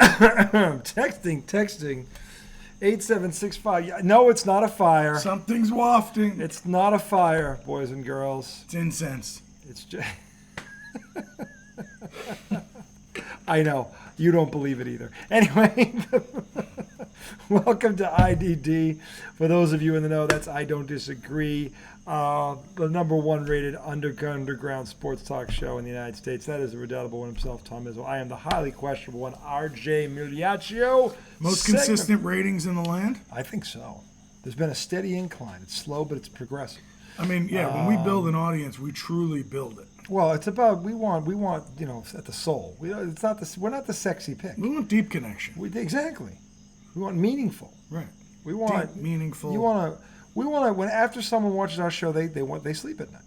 Texting. 8765. No, it's not a fire. Something's wafting. It's not a fire, boys and girls. It's incense. It's just. I know. You don't believe it either. Anyway, welcome to IDD. For those of you in the know, that's I Don't Disagree. The number one rated underground sports talk show in the United States. That is the redoubtable one himself, Tom Izzo. I am the highly questionable one, RJ Migliaccio. Most consistent ratings in the land? I think so. There's been a steady incline. It's slow, but it's progressive. I mean, yeah, when we build an audience, we truly build it. Well, it's about we want at the soul. We're not the sexy pick. We want deep connection. Exactly. We want meaningful. Right. We want deep, meaningful. We want to when after someone watches our show, they sleep at night.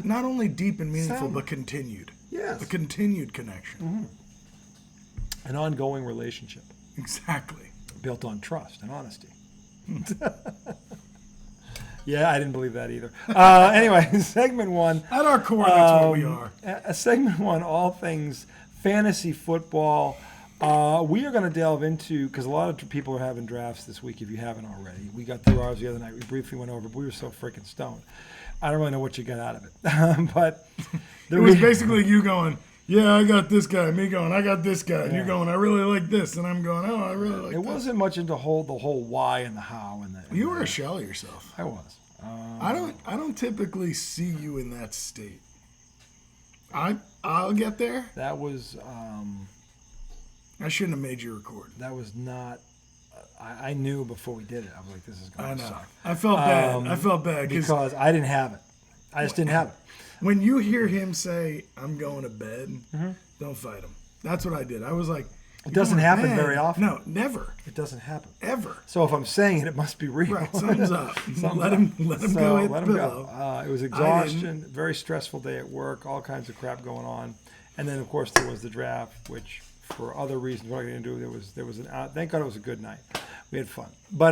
Not only deep and meaningful, but continued. Yes. A continued connection. Mm-hmm. An ongoing relationship. Exactly. Built on trust and honesty. Yeah, I didn't believe that either. Anyway, segment one. At our core, that's what we are. Segment one, all things fantasy football. We are going to delve into, because a lot of people are having drafts this week, if you haven't already. We got through ours the other night. We briefly went over, but we were so freaking stoned. I don't really know what you got out of it. But it was basically you going, yeah, I got this guy. Me going, I got this guy. And you going, I really like this. And I'm going, oh, I really like that. It wasn't much into the whole why and the how. You were a shell of yourself. I was. I don't typically see you in that state. I'll get there. That was. I shouldn't have made you record. That was not. I knew before we did it. I was like, this is going to suck. I felt bad. I felt bad because I didn't have it. I just didn't have it. When you hear him say, "I'm going to bed," don't fight him. That's what I did. I was like, it doesn't happen very often. No, never. It doesn't happen ever. So if I'm saying it, it must be real. Right, something's up. Let him go. Let him go. It was exhaustion, very stressful day at work, all kinds of crap going on, and then of course there was the draft, which for other reasons we're not going to do. There was thank God it was a good night. We had fun, but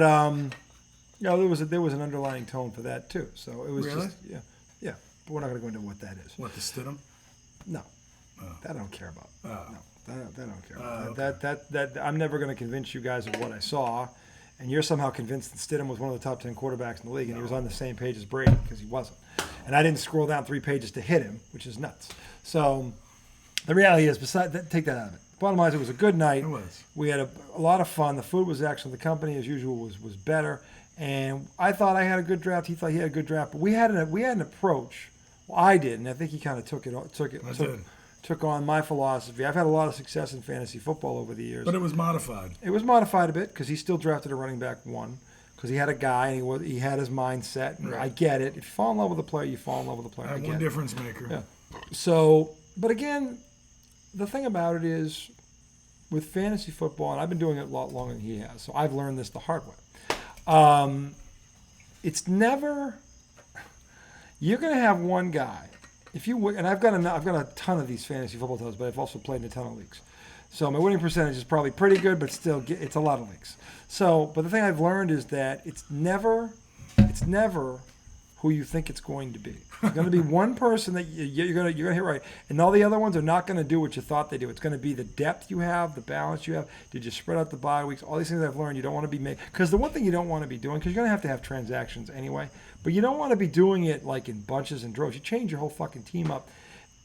there was an underlying tone for that too. So it was just yeah. But we're not going to go into what that is. What, the Stidham? No, that I don't care about. No. That I don't care about. Okay. That I'm never going to convince you guys of what I saw, and you're somehow convinced that Stidham was one of the top 10 quarterbacks in the league, and he was on the same page as Brady, because he wasn't. And I didn't scroll down 3 pages to hit him, which is nuts. So the reality is, besides that, take that out of it. Bottom line is, it was a good night. It was. We had a lot of fun. The food was excellent. The company, as usual, was better. And I thought I had a good draft. He thought he had a good draft. But we had an approach. Well, I did, and I think he kind of took on my philosophy. I've had a lot of success in fantasy football over the years. But it was modified. It was modified a bit because he still drafted a running back one because he had a guy and he had his mindset. Right. I get it. If you fall in love with a player, you fall in love with a player. I'm one difference maker. Yeah. So, but again, the thing about it is with fantasy football, and I've been doing it a lot longer than he has, so I've learned this the hard way. It's never – you're going to have one guy. If you and I've got a ton of these fantasy football titles, but I've also played in a ton of leagues. So my winning percentage is probably pretty good, but still it's a lot of leagues. So, but the thing I've learned is that it's never who you think it's going to be. It's going to be one person that you're going to hit right, and all the other ones are not going to do what you thought they do. It's going to be the depth you have, the balance you have. Did you spread out the bye weeks? All these things I've learned. You don't want to be because the one thing you don't want to be doing, because you're going to have transactions anyway, but you don't want to be doing it like in bunches and droves. You change your whole fucking team up.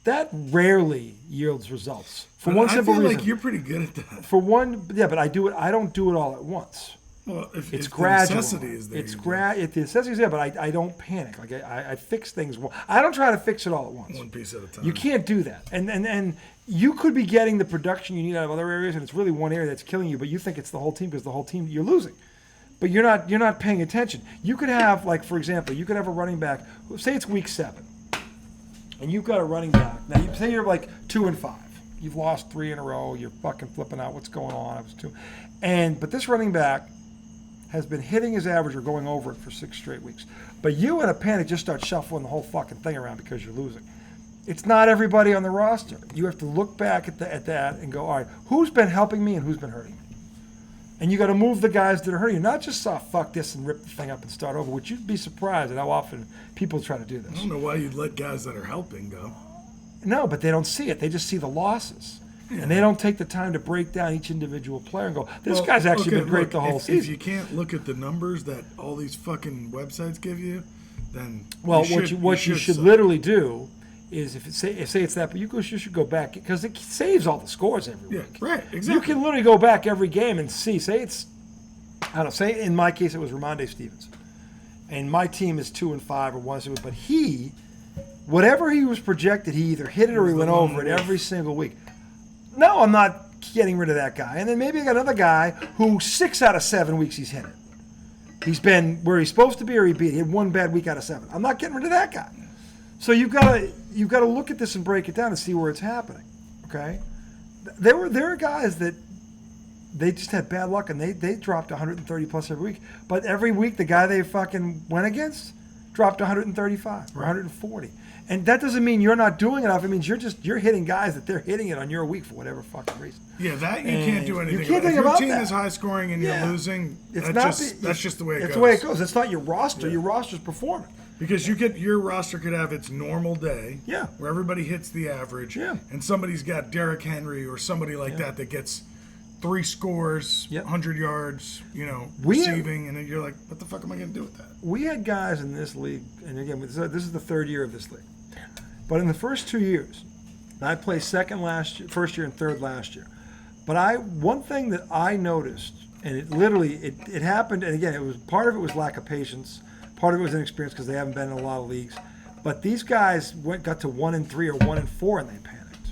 That rarely yields results. For one simple reason. I feel like you're pretty good at that. But I do it. I don't do it all at once. Well, if gradual. The necessity is there. The necessity is there, but I don't panic. Like I fix things. I don't try to fix it all at once. One piece at a time. You can't do that. And you could be getting the production you need out of other areas, and it's really one area that's killing you. But you think it's the whole team because the whole team you're losing. But you're not paying attention. You could have, like, for example, you could have a running back. Say it's week 7, and you've got a running back. Now, say you're like 2-5. You've lost 3 in a row. You're fucking flipping out. What's going on? I was 2. But this running back has been hitting his average or going over it for 6 straight weeks. But you, in a panic, just start shuffling the whole fucking thing around because you're losing. It's not everybody on the roster. You have to look back at that and go, all right, who's been helping me and who's been hurting me? And you got to move the guys that are hurting you. Not just fuck this and rip the thing up and start over, which you'd be surprised at how often people try to do this. I don't know why you'd let guys that are helping go. No, but they don't see it. They just see the losses. And they don't take the time to break down each individual player and go, this guy's actually been great the whole season. If you can't look at the numbers that all these fucking websites give you, then what you should literally do is if say it's that, but you should go back because it saves all the scores every week. Right, exactly. You can literally go back every game and see. Say it's, I don't know. Say in my case it was Ramondre Stevenson, and my team is 2-5 or 1-2, but whatever he was projected, he either hit it or he went over it every single week. No, I'm not getting rid of that guy. And then maybe I got another guy who 6 out of 7 weeks he's hit it. He's been where he's supposed to be or he beat. He had 1 bad week out of 7. I'm not getting rid of that guy. So you've got to look at this and break it down and see where it's happening. Okay? There are guys that they just had bad luck and they dropped 130 plus every week. But every week the guy they fucking went against dropped 135 or 140. And that doesn't mean you're not doing enough. It means you're hitting guys that they're hitting it on your week for whatever fucking reason. Yeah, that you can't do anything. You can't about. think If about your team that. is high scoring and you're losing, that's just the way it goes. It's the way it goes. It's not your roster. Your roster's performing. Because your roster could have its normal day, where everybody hits the average, and somebody's got Derrick Henry or somebody like that gets 3 scores, 100 yards, receiving, and then you're like, what the fuck am I going to do with that? We had guys in this league, and again, this is the 3rd year of this league. But in the first 2 years, I placed second first year and third last year. But one thing that I noticed, and it happened, and again, part of it was lack of patience, part of it was inexperience because they haven't been in a lot of leagues. But these guys got to 1-3 or 1-4, and they panicked,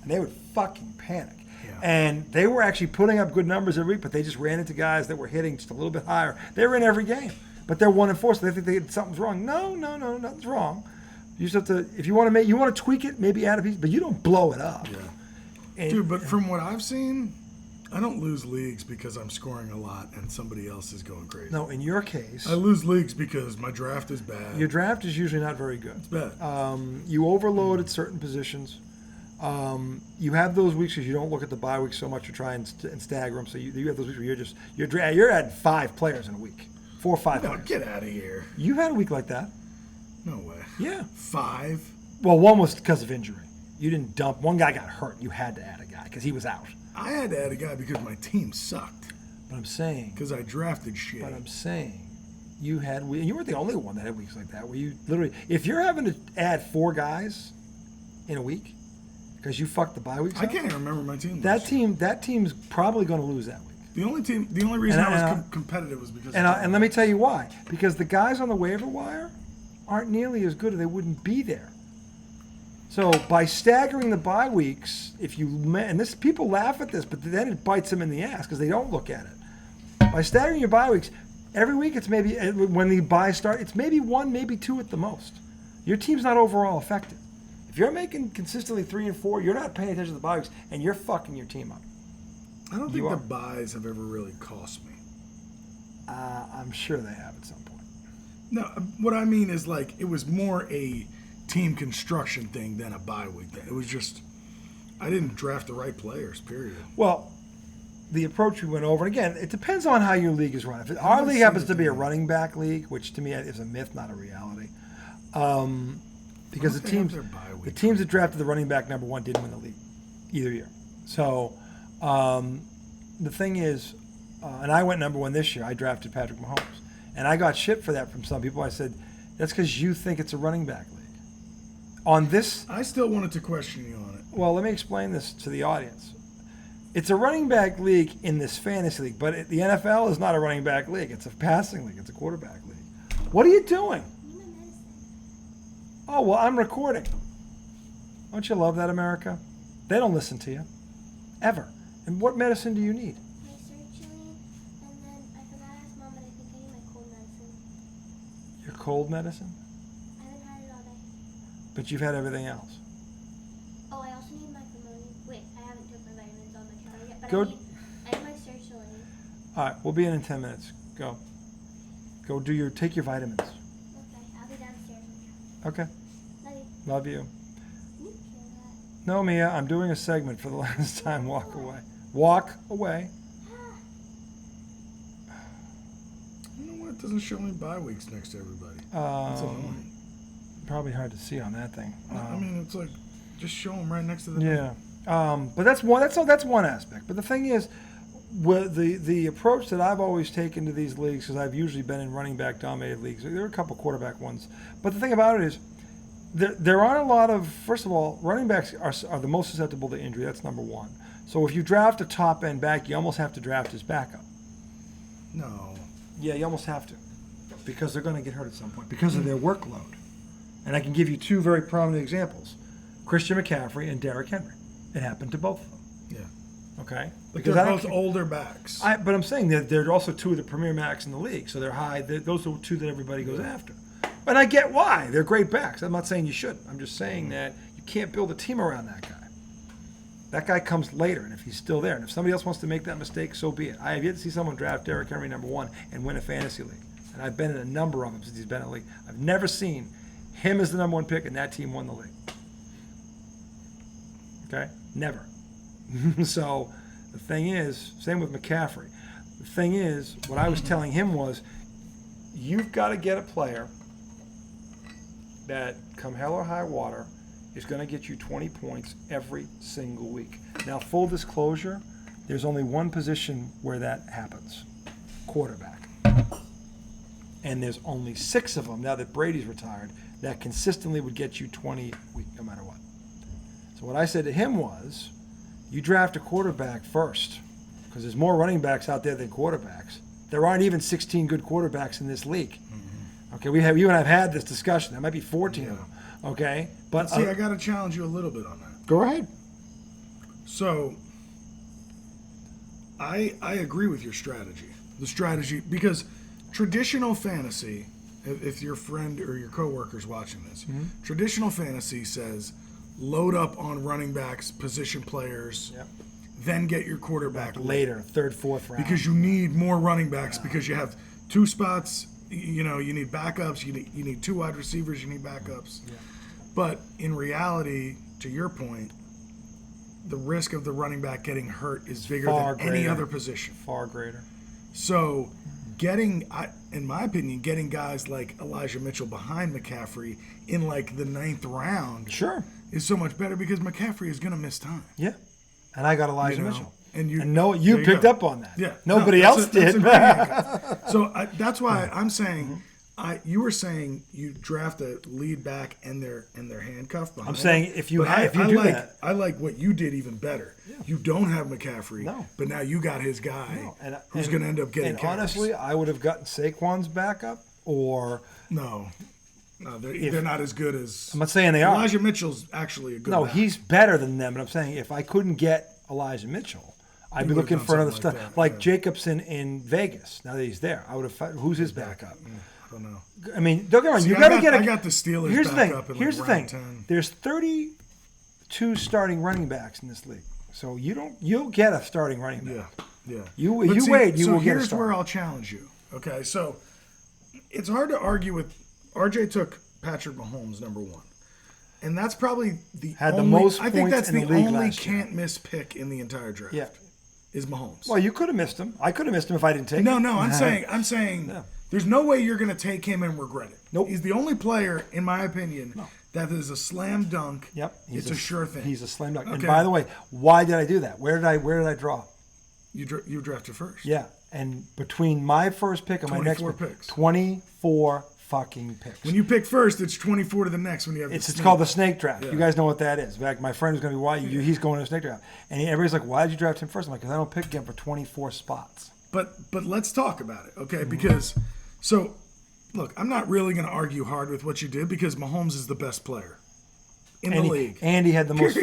and they would fucking panic. Yeah. And they were actually putting up good numbers every week, but they just ran into guys that were hitting just a little bit higher. They were in every game, but they're 1-4, so they think something's wrong. No, nothing's wrong. You just have to, if you want to tweak it, maybe add a piece, but you don't blow it up. Yeah. Dude, but from what I've seen, I don't lose leagues because I'm scoring a lot and somebody else is going crazy. No, in your case, I lose leagues because my draft is bad. Your draft is usually not very good. It's bad. You overload at certain positions. You have those weeks because you don't look at the bye weeks so much. You try and stagger them. So you have those weeks where you're adding 5 players in a week, 4 or 5 No, players. get out of here. You had a week like that. No way. Yeah. 5? Well, one was because of injury. You didn't dump. One guy got hurt. You had to add a guy because he was out. I had to add a guy because my team sucked. But I'm saying. Because I drafted shit. But I'm saying. You weren't the only one that had weeks like that where you literally, if you're having to add 4 guys in a week because you fucked the bye weeks I can't even remember my team. That team's probably going to lose that week. The only reason I was competitive was because and let me tell you why. Because the guys on the waiver wire aren't nearly as good or they wouldn't be there. So by staggering the bye weeks, people laugh at this, but then it bites them in the ass because they don't look at it. By staggering your bye weeks, every week it's maybe, when the bye starts, it's maybe 1, maybe 2 at the most. Your team's not overall affected. If you're making consistently 3 and 4, you're not paying attention to the bye weeks, and you're fucking your team up. I don't think the buys have ever really cost me. I'm sure they have at some point. No, what I mean is it was more a team construction thing than a bye week thing. It was just, I didn't draft the right players, period. Well, the approach we went over, and again, it depends on how your league is run. If our league happens to be a running back league, which to me is a myth, not a reality, because the teams that drafted the running back number 1 didn't win the league either year. So the thing is, and I went number 1 this year. I drafted Patrick Mahomes, and I got shit for that from some people. I said, that's because you think it's a running back league. On this, I still wanted to question you on it. Well, let me explain this to the audience. It's a running back league in this fantasy league, but the NFL is not a running back league. It's a passing league. It's a quarterback league. What are you doing? Oh, well, I'm recording. Don't you love that, America? They don't listen to you. Ever. And what medicine do you need? My sertraline, and then I forgot to ask Mom, but I think I need my cold medicine. Your cold medicine? I haven't had it all day. But you've had everything else. Oh, I also need my Famoni. Wait, I haven't took my vitamins on my counter yet, but Go. I need my sertraline. All right, we'll be in 10 minutes. Go. Take your vitamins. Okay, I'll be downstairs. Okay. Love you. Love you. Can you kill that? No, Mia, I'm doing a segment for the last time. Walk away. Walk away. You know what? It doesn't show any bye weeks next to everybody. It's annoying. Probably hard to see on that thing. I mean, it's just show them right next to the Yeah. name. But that's one. That's one aspect. But the thing is, the approach that I've always taken to these leagues, because I've usually been in running back dominated leagues. There are a couple quarterback ones, but the thing about it is, there aren't a lot of. First of all, running backs are the most susceptible to injury. That's number one. So if you draft a top end back, you almost have to draft his backup. No. Yeah, you almost have to, because they're going to get hurt at some point because of their workload. And I can give you two very prominent examples: Christian McCaffrey and Derrick Henry. It happened to both of them. Yeah. Okay. But they're both older backs. But I'm saying that they're also two of the premier backs in the league, so they're high. Those are two that everybody goes after. And I get why. They're great backs. I'm not saying you shouldn't. I'm just saying that you can't build a team around that guy. That guy comes later, and if he's still there, and if somebody else wants to make that mistake, so be it. I have yet to see someone draft Derrick Henry number one and win a fantasy league. And I've been in a number of them since he's been in the league. I've never seen him as the number one pick and that team won the league. Okay? Never. So the thing is, same with McCaffrey. The thing is, what I was telling him was, you've got to get a player that, come hell or high water, is going to get you 20 points every single week. Now, full disclosure, there's only one position where that happens: quarterback. And there's only 6 of them, now that Brady's retired, that consistently would get you 20 a week, no matter what. So what I said to him was, you draft a quarterback first, because there's more running backs out there than quarterbacks. There aren't even 16 good quarterbacks in this league. Mm-hmm. Okay, you and I have had this discussion. There might be 14 of them. Okay, but see, I got to challenge you a little bit on that. Go ahead. So, I agree with your strategy. The strategy, because traditional fantasy, if your friend or your coworker's watching this, traditional fantasy says load up on running backs, position players, then get your quarterback later, 3rd, 4th round. Because you need more running backs because you have 2 spots. You need backups. You need 2 wide receivers. You need backups. Yeah. But in reality, to your point, the risk of the running back getting hurt is bigger than any other position. Far greater. So, in my opinion, getting guys like Elijah Mitchell behind McCaffrey in like the 9th round, is so much better because McCaffrey is going to miss time. Yeah, and I got Elijah Mitchell. And you picked up on that. Yeah, nobody else did. So that's why I'm saying. You were saying you draft a lead back and they're handcuffed behind. I'm saying if you do that, I like what you did even better. Yeah. You don't have McCaffrey, but now you got his guy who's going to end up getting. And honestly, I would have gotten Saquon's backup or no, they're not as good as. I'm not saying they are. Elijah Mitchell's actually a good. No, he's better than them. But I'm saying if I couldn't get Elijah Mitchell, I'd be looking for another stuff like Jacobson in Vegas. Now that he's there, I would have. Who's his backup? I don't know. I mean, don't get me wrong. You got to get. I got the Steelers. Here's the thing. Here's the thing. 10. There's 32 starting running backs in this league, so you'll get a starting running back. Yeah. You wait. You will get a starter. Here's where I'll challenge you. Okay, so it's hard to argue with. RJ took Patrick Mahomes number 1. And that's probably the most I think that's the only can't miss pick in the entire draft. Yeah. Is Mahomes. Well, you could have missed him. I could have missed him if I didn't take him. No, I'm saying there's no way you're going to take him and regret it. Nope. He's the only player, in my opinion, that is a slam dunk. Yep. It's a sure thing. He's a slam dunk. Okay. And by the way, why did I do that? Where did I draw? You drafted first. Yeah. And between my first pick and my next pick, 24 fucking picks. When you pick first, it's 24 to the next when you have it's called the snake draft. Yeah. You guys know what that is. In fact, my friend is going to be, he's going to the snake draft. And everybody's like, why did you draft him first? I'm like, because I don't pick him for 24 spots. But let's talk about it, okay? Because, so, look, I'm not really going to argue hard with what you did because Mahomes is the best player in the league. And he had the most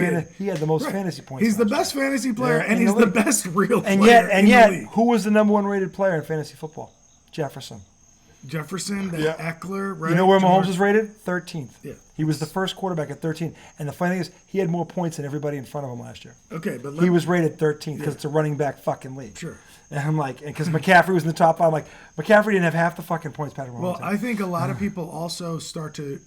fantasy points. He's the best fantasy player, and he's the best real player in the league. Who was the number 1 rated player in fantasy football? Jefferson, Eckler, right? You know where Mahomes was rated? 13th. Yeah. He was the first quarterback at 13. And the funny thing is, he had more points than everybody in front of him last year. Okay, but he was rated 13th because it's a running back fucking league. Sure. And I'm like, because McCaffrey was in the top 5, I'm like, McCaffrey didn't have half the fucking points Patrick Mahomes had. I think a lot of people also start to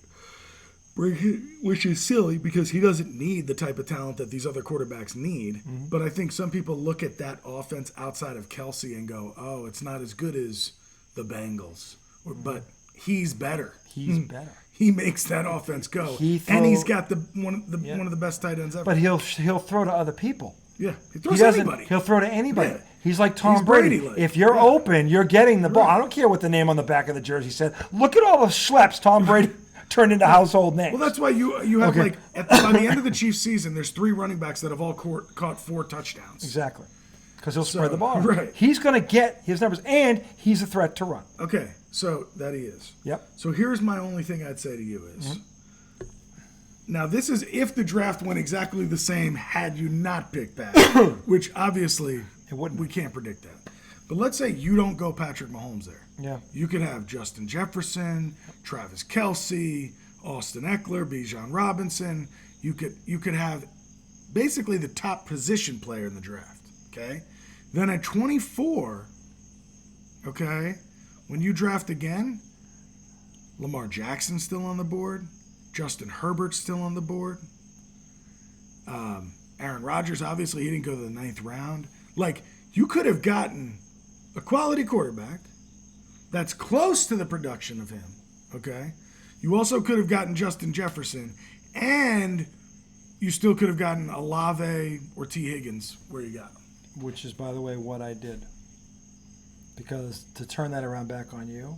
bring him, which is silly because he doesn't need the type of talent that these other quarterbacks need. Mm-hmm. But I think some people look at that offense outside of Kelsey and go, oh, it's not as good as the Bengals. But he's better. He's better. he makes that offense go. And he's got one of the best tight ends ever. But he'll throw to other people. Yeah, he throws to anybody. He'll throw to anybody. Yeah. He's like Tom He's Brady. Brady-like. If you're open, you're getting the ball. I don't care what the name on the back of the jersey said. Look at all the schleps Tom Brady turned into household names. Well, that's why you have by the end of the Chiefs season, there's 3 running backs that have all caught 4 touchdowns. Exactly. Because he'll spread the ball. Right. He's going to get his numbers, and he's a threat to run. Okay, so that he is. Yep. So here's my only thing I'd say to you is, now this is if the draft went exactly the same had you not picked that, which obviously It wouldn't. we can't predict that. But let's say you don't go Patrick Mahomes there. Yeah. You could have Justin Jefferson, Travis Kelce, Austin Eckler, Bijan Robinson. You could have basically the top position player in the draft. Okay? Then at 24, okay, when you draft again, Lamar Jackson's still on the board. Justin Herbert's still on the board. Aaron Rodgers, obviously, he didn't go to the 9th round. Like, you could have gotten a quality quarterback that's close to the production of him, okay? You also could have gotten Justin Jefferson, and you still could have gotten Olave or T. Higgins where you got him. Which is, by the way, what I did. Because to turn that around back on you,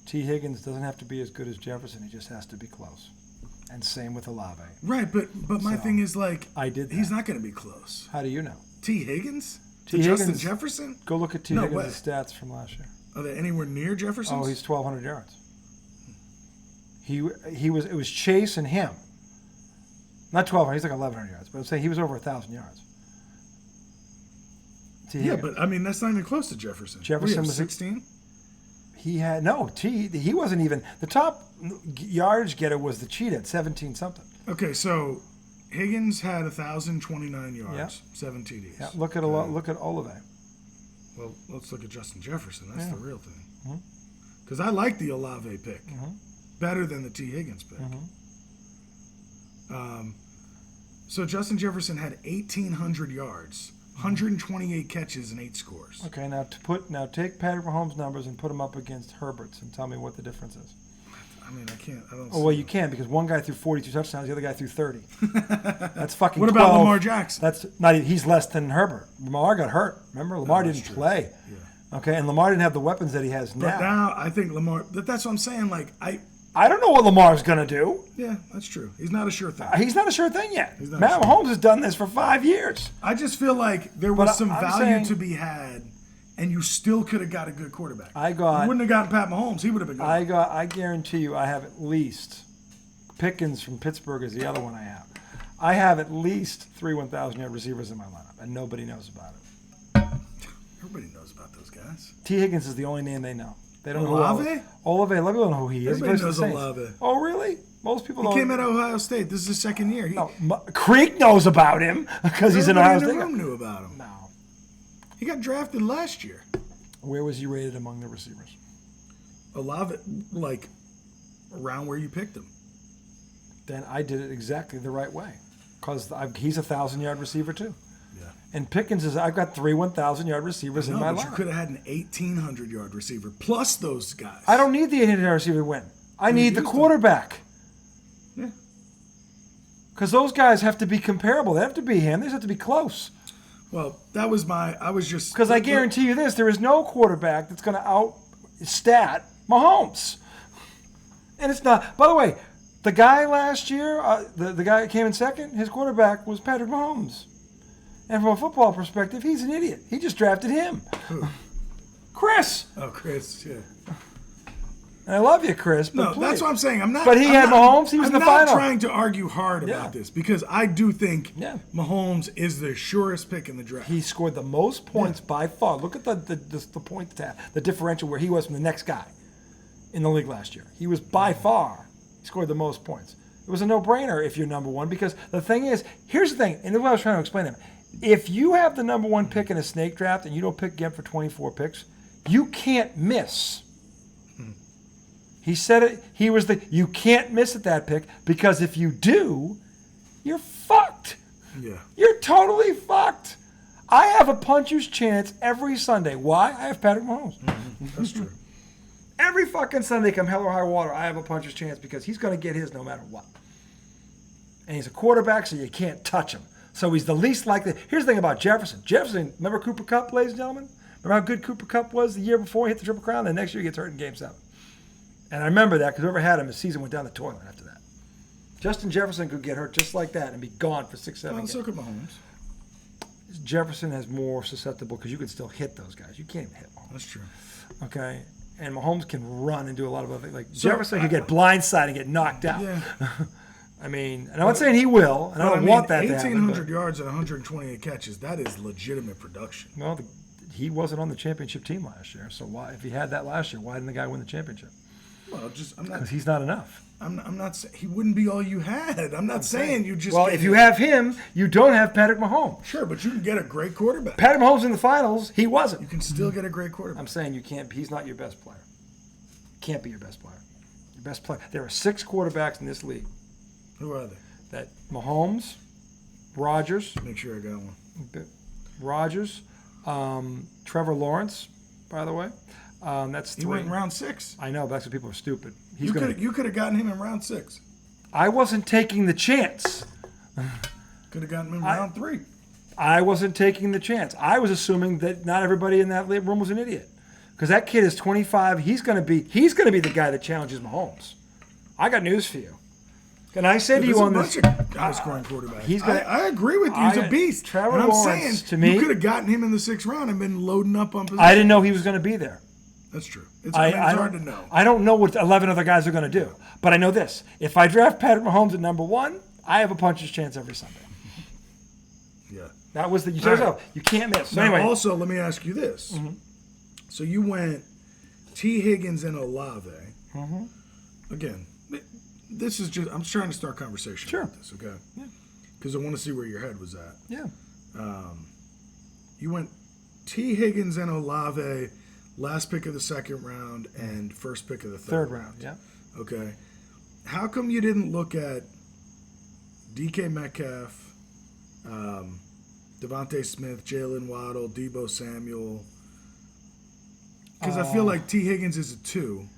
T. Higgins doesn't have to be as good as Jefferson. He just has to be close. And same with Olave. Right, but my thing is, like, I did that. He's not going to be close. How do you know? T. Higgins? T. To Justin Higgins- Jefferson? Go look at T. No Higgins' way. stats from last year. Are they anywhere near Jefferson's? Oh, he's 1,200 yards. It was Chase and him. Not 1,200. He's like 1,100 yards. But I'm saying he was over 1,000 yards. T. Yeah, Higgins. but I mean that's not even close to Jefferson. Jefferson was 16. He had he wasn't even the top yardage getter was the cheetah at 17 something. Okay, so Higgins had 1,029 yards, Yep. 7 TDs. Yeah, look at Olave. Well, let's look at Justin Jefferson. That's Yeah. the real thing. Because I like the Olave pick better than the T. Higgins pick. So Justin Jefferson had 1,800 yards, 128 catches, and 8 scores. Okay, now take Patrick Mahomes' numbers and put them up against Herbert's and tell me what the difference is. I mean, I can't. I don't. Oh well, you can because one guy threw 42 touchdowns, the other guy threw 30. That's fucking. What about 12. Lamar Jackson? That's not. He's less than Herbert. Lamar got hurt. Remember, Lamar that's didn't true. play. Yeah. Okay, and Lamar didn't have the weapons that he has But now. now I think Lamar. That's what I'm saying. Like I don't know what Lamar's gonna do. yeah, that's true. He's not a sure thing. He's not a sure thing yet. He's not Matt sure. Mahomes has done this for 5 years. I just feel like there But was some I'm value saying- to be had, and you still could have got a good quarterback. I got- You wouldn't have gotten Pat Mahomes. He would have been good. I guarantee you, I have at least Pickens from Pittsburgh is the other one I have. I have at least 3 1,000-yard receivers in my lineup, and nobody knows about it. Everybody knows about those guys. T. Higgins is the only name they know. They don't Olave? know Olave. Let me know who he is. Everybody He plays for knows the Saints. Olave. Oh, really? Most people He don't. came out of Ohio State. This is his second year. No, Creek knows about him because he's an Everybody Ohio in the State. room knew about him. No. He got drafted last year. Where was he rated among the receivers? Olave, like around where you picked him. Then I did it exactly the right way because he's a 1,000-yard receiver too. Yeah. And Pickens is. I've got 3 1,000-yard receivers in No, my but you lineup. could have had an 1,800-yard receiver plus those guys. I don't need the 800-yard receiver to win. I need the used them. quarterback. Yeah. Because those guys have to be comparable. They have to be him. They just have to be close. Well, that was I was just. Because I guarantee you this, there is no quarterback that's going to out-stat Mahomes. And it's not. By the way, the guy last year, the guy that came in second, his quarterback was Patrick Mahomes. And from a football perspective, he's an idiot. He just drafted him. Who? Chris. Oh, Chris, yeah. And I love you, Chris. But No, please. that's what I'm saying. I'm not. But he I'm had not- Mahomes. He was I'm in the not final. trying to argue hard Yeah. about this because I do think Yeah. Mahomes is the surest pick in the draft. He scored the most points by far. Look at the point stat, the differential where he was from the next guy in the league last year. He was by far, he scored the most points. It was a no-brainer if you're number one because the thing is, here's the thing, and this is what I was trying to explain to him. If you have the number one pick in a snake draft and you don't pick again for 24 picks, you can't miss. He said it, you can't miss at that pick because if you do, you're fucked. Yeah. You're totally fucked. I have a puncher's chance every Sunday. Why? I have Patrick Mahomes. That's true. Every fucking Sunday, come hell or high water, I have a puncher's chance because he's going to get his no matter what. And he's a quarterback, so you can't touch him. So he's the least likely. Here's the thing about Jefferson. Jefferson, remember Cooper Kupp, ladies and gentlemen? Remember how good Cooper Kupp was the year before he hit the Triple Crown? The next year he gets hurt in Game 7. And I remember that because whoever had him, his season went down the toilet after that. Justin Jefferson could get hurt just like that and be gone for 6, 7 games. So could Mahomes. Jefferson has more susceptible because you can still hit those guys. You can't even hit Mahomes. That's true. Okay? And Mahomes can run and do a lot of other things. Like So, Jefferson could get blindsided and get knocked out. Yeah. I mean, and I'm not saying he will, and I don't want that to happen. 1,800 yards and 128 catches, that is legitimate production. Well, he wasn't on the championship team last year, so why? If he had that last year, why didn't the guy win the championship? Well, I'm not. Because he's not enough. I'm not saying he wouldn't be all you had. I'm not saying you just. Well, if you have him, you don't have Patrick Mahomes. Sure, but you can get a great quarterback. Patrick Mahomes in the finals, he wasn't. You can still get a great quarterback. I'm saying you can't. He's not your best player. Can't be your best player. Your best player. There are 6 quarterbacks in this league. Who are they? That Mahomes, Rodgers, Make sure I got one. Rodgers, Trevor Lawrence, by the way. That's 3. He went in round 6. I know, but that's what people are stupid. You could have gotten him in round 6. I wasn't taking the chance. Could have gotten him in round 3. I wasn't taking the chance. I was assuming that not everybody in that room was an idiot. Because that kid is 25. He's going to be the guy that challenges Mahomes. I got news for you. Can I say to you on this? High-scoring quarterback. I agree with you. He's a beast. Trevor and I'm Lawrence, saying, to me, you could have gotten him in the 6th round and been loading up on position. I didn't know he was going to be there. That's true. It's hard to know. I don't know what 11 other guys are going to do. But I know this. If I draft Patrick Mahomes at number 1, I have a puncher's chance every Sunday. Yeah. That was you said yourself. You can't miss. So Now, anyway. also, let me ask you this. Mm-hmm. So you went T. Higgins and Olave. Mm-hmm. Again, this is just, I'm trying to start conversation Sure. about this, okay? Yeah. Because I want to see where your head was at. Yeah. You went T. Higgins and Olave, last pick of the 2nd round, and first pick of the third Round, yeah. Okay. How come you didn't look at DK Metcalf, Devontae Smith, Jalen Waddle, Deebo Samuel? Because I feel like T. Higgins is a 2,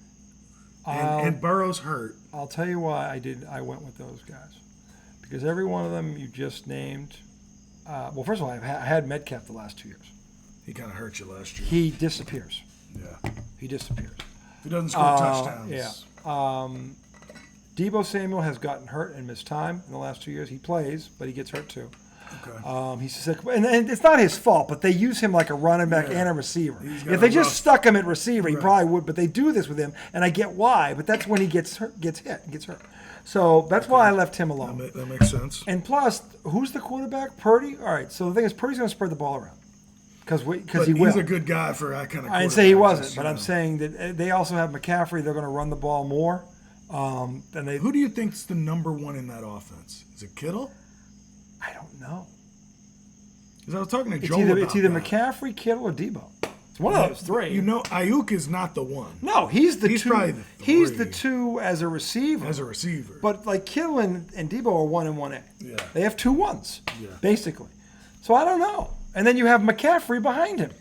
and Burrow's hurt. I'll tell you why I went with those guys. Because every one of them you just named, well, first of all, I had Metcalf the last 2 years. He kind of hurt you last year. He disappears. Yeah. He disappears. He doesn't score touchdowns. Yeah. Deebo Samuel has gotten hurt and missed time in the last 2 years. He plays, but he gets hurt too. Okay. He's sick, and it's not his fault, but they use him like a running back and a receiver. If they just stuck him at receiver, he probably would. But they do this with him, and I get why. But that's when he gets hurt. So that's why I left him alone. That makes sense. And plus, who's the quarterback? Purdy. All right. So the thing is, Purdy's going to spread the ball around because he will. He's a good guy for that kind of. I didn't say he wasn't, but I'm saying that they also have McCaffrey. They're going to run the ball more. Who do you think's the number 1 in that offense? Is it Kittle? I don't know. Because I was talking to Joel about It's either that. McCaffrey, Kittle, or Deebo. It's one of those 3. You know, Ayuk is not the one. No, he's the 2. Probably the 3. He's the 2 as a receiver. But like Kittle and Deebo are 1 and 1A. Yeah. They have 2 1s, Yeah. basically. So I don't know. And then you have McCaffrey behind him.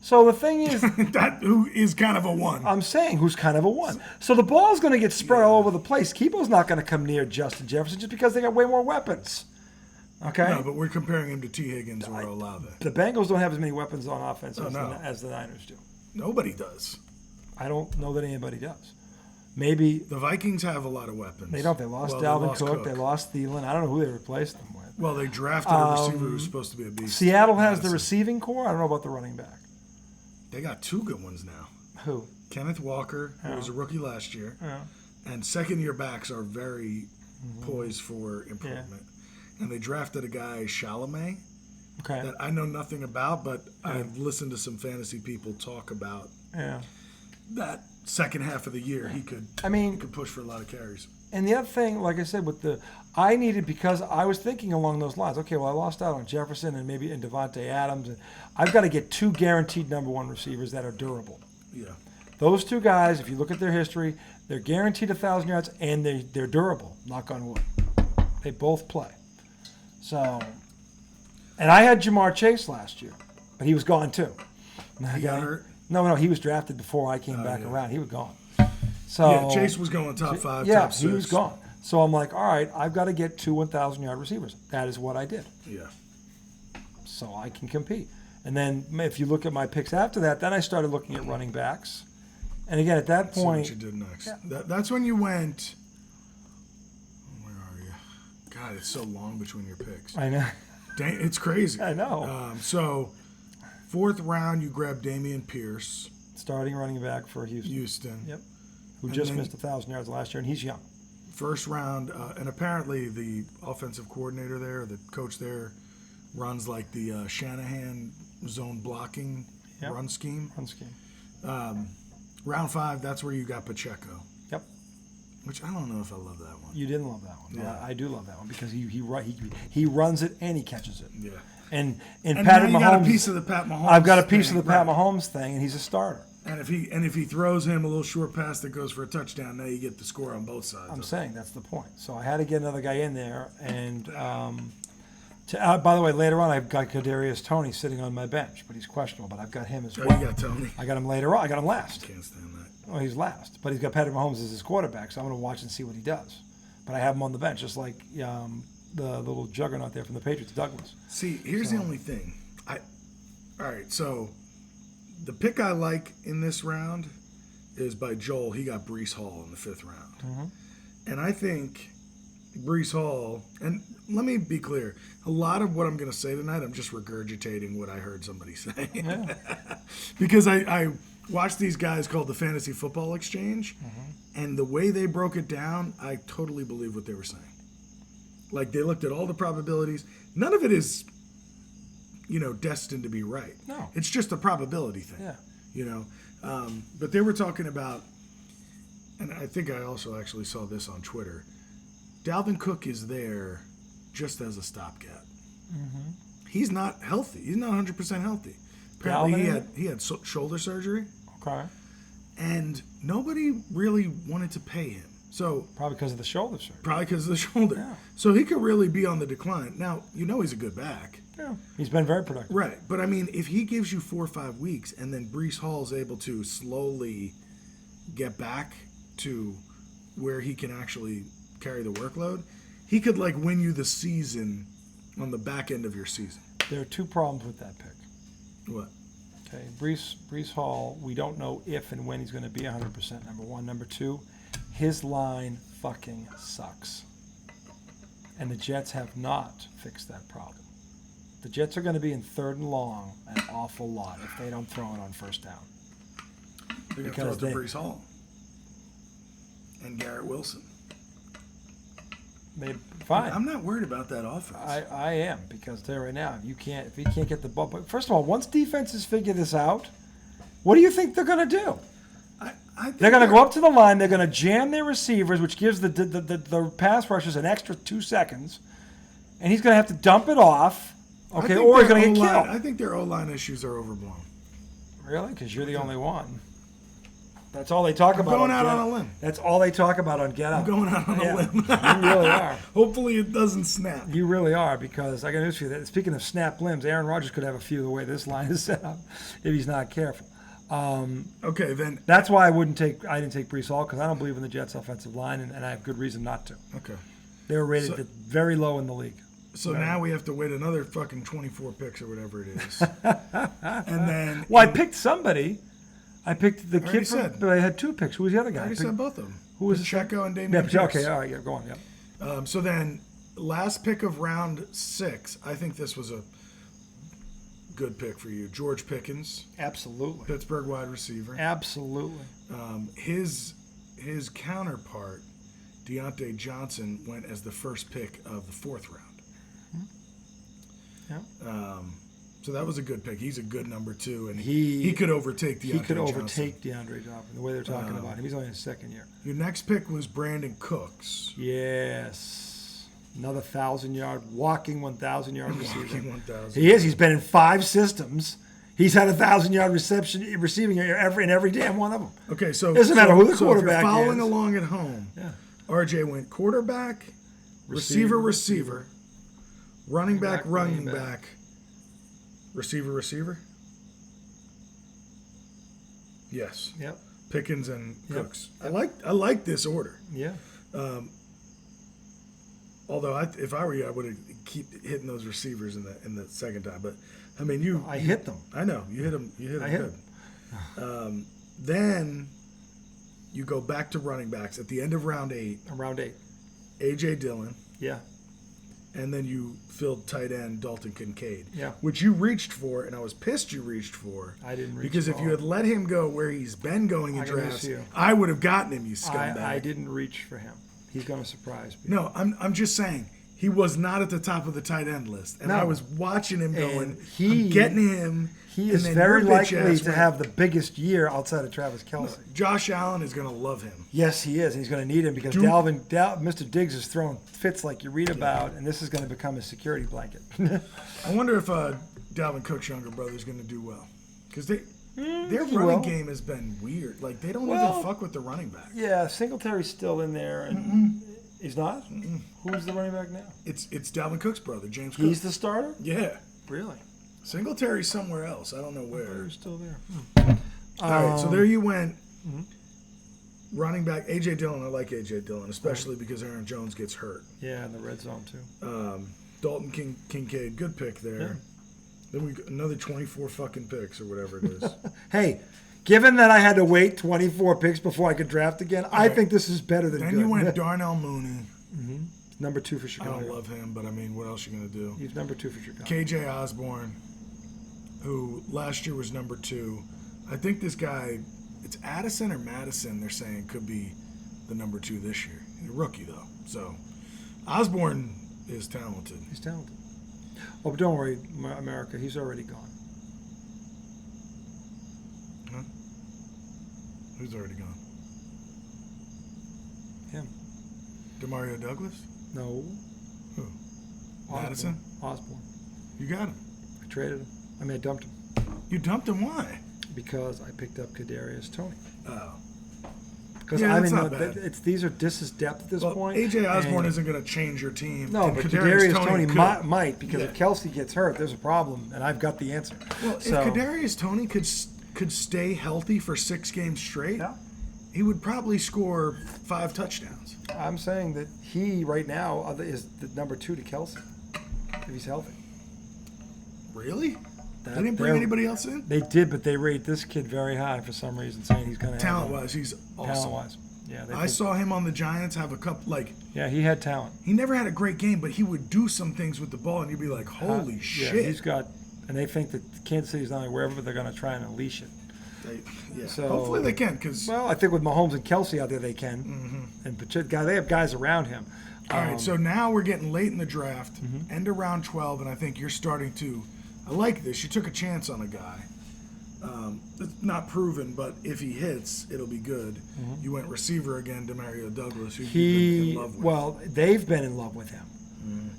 So the thing is, that who is kind of a 1. I'm saying who's kind of a 1. So the ball's going to get spread all over the place. Kibo's not going to come near Justin Jefferson just because they got way more weapons. Okay? No, but we're comparing him to T. Higgins or Olave. The Bengals don't have as many weapons on offense as the Niners do. Nobody does. I don't know that anybody does. Maybe The Vikings have a lot of weapons. they don't. They lost Dalvin Cook. They lost Thielen. I don't know who they replaced them with. Well, they drafted a receiver who's supposed to be a beast. Seattle has the receiving core. I don't know about the running back. They got 2 good ones now. Who? Kenneth Walker, who was a rookie last year, Yeah. and second-year backs are very poised for improvement. And they drafted a guy, Chalamet, Okay. that I know nothing about, but I've listened to some fantasy people talk about Yeah. that second half of the year. He could push for a lot of carries. And the other thing, like I said, because I was thinking along those lines. Okay, well, I lost out on Jefferson and Devontae Adams, and I've got to get 2 guaranteed number 1 receivers that are durable. Yeah. Those 2 guys, if you look at their history, they're guaranteed 1,000 yards and they're durable. Knock on wood. They both play. So, and I had Jamar Chase last year, but he was gone too. He got hurt? No, he was drafted before I came back around. He was gone. So Yeah, Chase was going top 5, yeah, top 6. he was gone. So I'm like, all right, I've got to get 2 1,000-yard receivers. That is what I did. Yeah. So I can compete. And then if you look at my picks after that, then I started looking at running backs. And again, at that See what point, you did next. Yeah. That's when you went. Where are you? God, it's so long between your picks. I know. Dang, it's crazy. I know. So, 4th round, you grabbed Damian Pierce, Starting running back for Houston. Houston. Yep. Who And just then- missed 1,000 yards last year, and he's young. 1st round, and apparently the offensive coordinator there, the coach there, runs like the Shanahan zone blocking Yep. run scheme. Run scheme. Round 5, that's where you got Pacheco. Yep. Which I don't know if I love that one. You didn't love that one. Yeah. I do love that one because he runs it and he catches it. Yeah. And And Patrick now you Mahomes, got a piece of the Pat Mahomes. I've got a piece thing, of the Pat right. Mahomes thing, and he's a starter. And if he throws him a little short pass that goes for a touchdown, now you get the score on both sides. I'm of it. saying that's the point. So I had to get another guy in there. And by the way, later on, I've got Kadarius Toney sitting on my bench, but he's questionable. But I've got him as Oh, well. you got Tony. I got him later on. I got him last. Can't stand that. Well, he's last, but he's got Patrick Mahomes as his quarterback, so I'm going to watch and see what he does. But I have him on the bench, just like the little juggernaut there from the Patriots, Douglas. See, here's the only thing. All right, so the pick I like in this round is by Joel. He got Brees Hall in the 5th round. Mm-hmm. And I think Brees Hall, and let me be clear, a lot of what I'm going to say tonight, I'm just regurgitating what I heard somebody say. Yeah. Because I watched these guys called the Fantasy Football Exchange, and the way they broke it down, I totally believe what they were saying. Like, they looked at all the probabilities. None of it is, destined to be right. No. It's just a probability thing. Yeah. But they were talking about, and I think I also actually saw this on Twitter, Dalvin Cook is there just as a stopgap. He's not healthy. He's not 100% healthy. Apparently Dalvin? he had shoulder surgery, Okay. and nobody really wanted to pay him. So Probably because of the shoulder surgery. probably because of the shoulder. Yeah. So he could really be on the decline. Now, he's a good back. Yeah. He's been very productive. Right. But, I mean, if he gives you 4 or 5 weeks and then Brees Hall's able to slowly get back to where he can actually carry the workload, he could, win you the season on the back end of your season. There are 2 problems with that pick. What? Okay, Brees Hall, we don't know if and when he's going to be 100%, number one. Number two, his line fucking sucks. And the Jets have not fixed that problem. The Jets are going to be in 3rd and long an awful lot if they don't throw it on 1st down. They're going to Because throw it to they- Brees Hall and Garrett Wilson. Fine. I'm not worried about that offense. I am, because there right now, if he can't get the ball. But first of all, once defenses figure this out, what do you think they're going to do? I think They're going to go up to the line. They're going to jam their receivers, which gives the pass rushers an extra 2 seconds, and he's going to have to dump it off. I Okay, think or he's their going to get O-line- killed. I think their O-line issues are overblown. Really? Because you're the only one. That's all they talk about. going out Get on Up. a limb. That's all they talk about on Get Up. I'm going out on Yeah, a limb. you really are. Hopefully it doesn't snap. You really are, because I got news for you. That speaking of snap limbs, Aaron Rodgers could have a few the way this line is set up if he's not careful. Okay, then. That's why I didn't take Brees Hall, because I don't believe in the Jets' offensive line, and I have good reason not to. Okay. They were rated So- very low in the league. So now we have to wait another fucking 24 picks or whatever it is. And then. Well, I picked somebody. I picked the already kid from. said. But I had 2 picks. Who was the other guy? I already I picked- said both of them. Who was it? Pacheco and Yeah, Damian but- Pierce. okay, all right, yeah, go on, yeah. So then, last pick of round 6, I think this was a good pick for you. George Pickens, Absolutely. Pittsburgh wide receiver. Absolutely. His counterpart, Deontay Johnson, went as the first pick of the 4th round. Yeah. So that was a good pick. He's a good number 2, and He- he could overtake Deontay He could Johnson. overtake DeAndre Johnson, the way they're talking about him. He's only in his 2nd year. Your next pick was Brandon Cooks. Yes. Another 1,000-yard, walking 1,000-yard receiver. Walking 1,000. He is. He's been in 5 systems. He's had a 1,000-yard receiving in every damn one of them. Okay, so Doesn't matter who the so if quarterback you're following is. along at home, Yeah. RJ went quarterback, receiver, running back, running back, receiver. Yes. Yep. Pickens and Yep. Cooks. I like this order. Yeah. Although if I were you, I would have keep hitting those receivers in the second time. But I mean, I hit them. I know you hit them. You hit them I hit good. Then you go back to running backs at the end of round 8. Round 8. A.J. Dillon, Yeah. and then you filled tight end Dalton Kincaid. Yeah. Which you reached for, and I was pissed you reached for. I didn't reach because at if you all. had let him go where he's been going in I can drafts, miss you. I would have gotten him. You scumbag. I didn't reach for him. He's going to surprise me. No, I'm just saying he was not at the top of the tight end list, and No. I was watching him going, he- I'm getting him. He and is then very your bitch likely ass to went, have the biggest year outside of Travis Kelce. Josh Allen is going to love him. Yes, he is. And he's going to need him because Dude. Mr. Diggs is throwing fits like you read about, and this is going to become his security blanket. I wonder if Dalvin Cook's younger brother is going to do well because their he running will. game has been weird. Like they don't Well, even fuck with the running back. Yeah, Singletary's still in there, and he's not. Who's the running back now? It's Dalvin Cook's brother, James Cook. He's the starter. Yeah, Really? Singletary's somewhere else. I don't know Who's where. still there? All right, so there you went. Mm-hmm. Running back A.J. Dillon. I like A.J. Dillon, especially because Aaron Jones gets hurt. Yeah, in the red zone too. Dalton Kincaid, good pick there. Yeah. Then we got another 24 fucking picks or whatever it is. Hey, given that I had to wait 24 picks before I could draft again, I think this is better than Then good. you went Darnell Mooney. Number 2 for I Chicago. don't love him, but I mean, what else are you gonna do? He's number 2 for Chicago. KJ Osborne, who last year was number 2. I think this guy, it's Addison or Madison, they're saying could be the number 2 this year. He's a rookie though. So Osborne is talented. He's talented. Oh, but don't worry, America. He's already gone. Huh? Who's already gone? Him. Demario Douglas? No. Who? Osborne. Madison? Osborne. You got him. I traded him. I mean, I dumped him You dumped him. Why? because I picked up Kadarius Toney. Oh. Because Yeah, I that's mean, not no, bad. these are depth at this Well, point. AJ Osborne and- isn't going to change your team. No, and but Kadarius Toney could. might because Yeah. if Kelsey gets hurt, there's a problem, and I've got the answer. Well, So- if Kadarius Toney could stay healthy for 6 games straight, Yeah. he would probably score 5 touchdowns. I'm saying that he right now is the number 2 to Kelsey if he's healthy. Really? That- They didn't bring they're- anybody else in? They did, but they rate this kid very high for some reason, saying he's going to have Talent-wise, he's awesome. talent-wise. Yeah, they I think- saw him on the Giants have a couple, Yeah, he had talent. he never had a great game, but he would do some things with the ball, and you'd be like, holy Yeah, shit. he's got, and they think that Kansas City's not only wherever, but they're going to try and unleash it. Yeah. So- Hopefully they can, because... Well, I think with Mahomes and Kelsey out there, they can. And they have guys around him. All right, so now we're getting late in the draft, Mm-hmm. end of round 12, and I think you're starting to. I like this. You took a chance on a guy. It's not proven, but if he hits, it'll be good. You went receiver again, Demario Douglas, who you've been in love with. Well, they've been in love with him.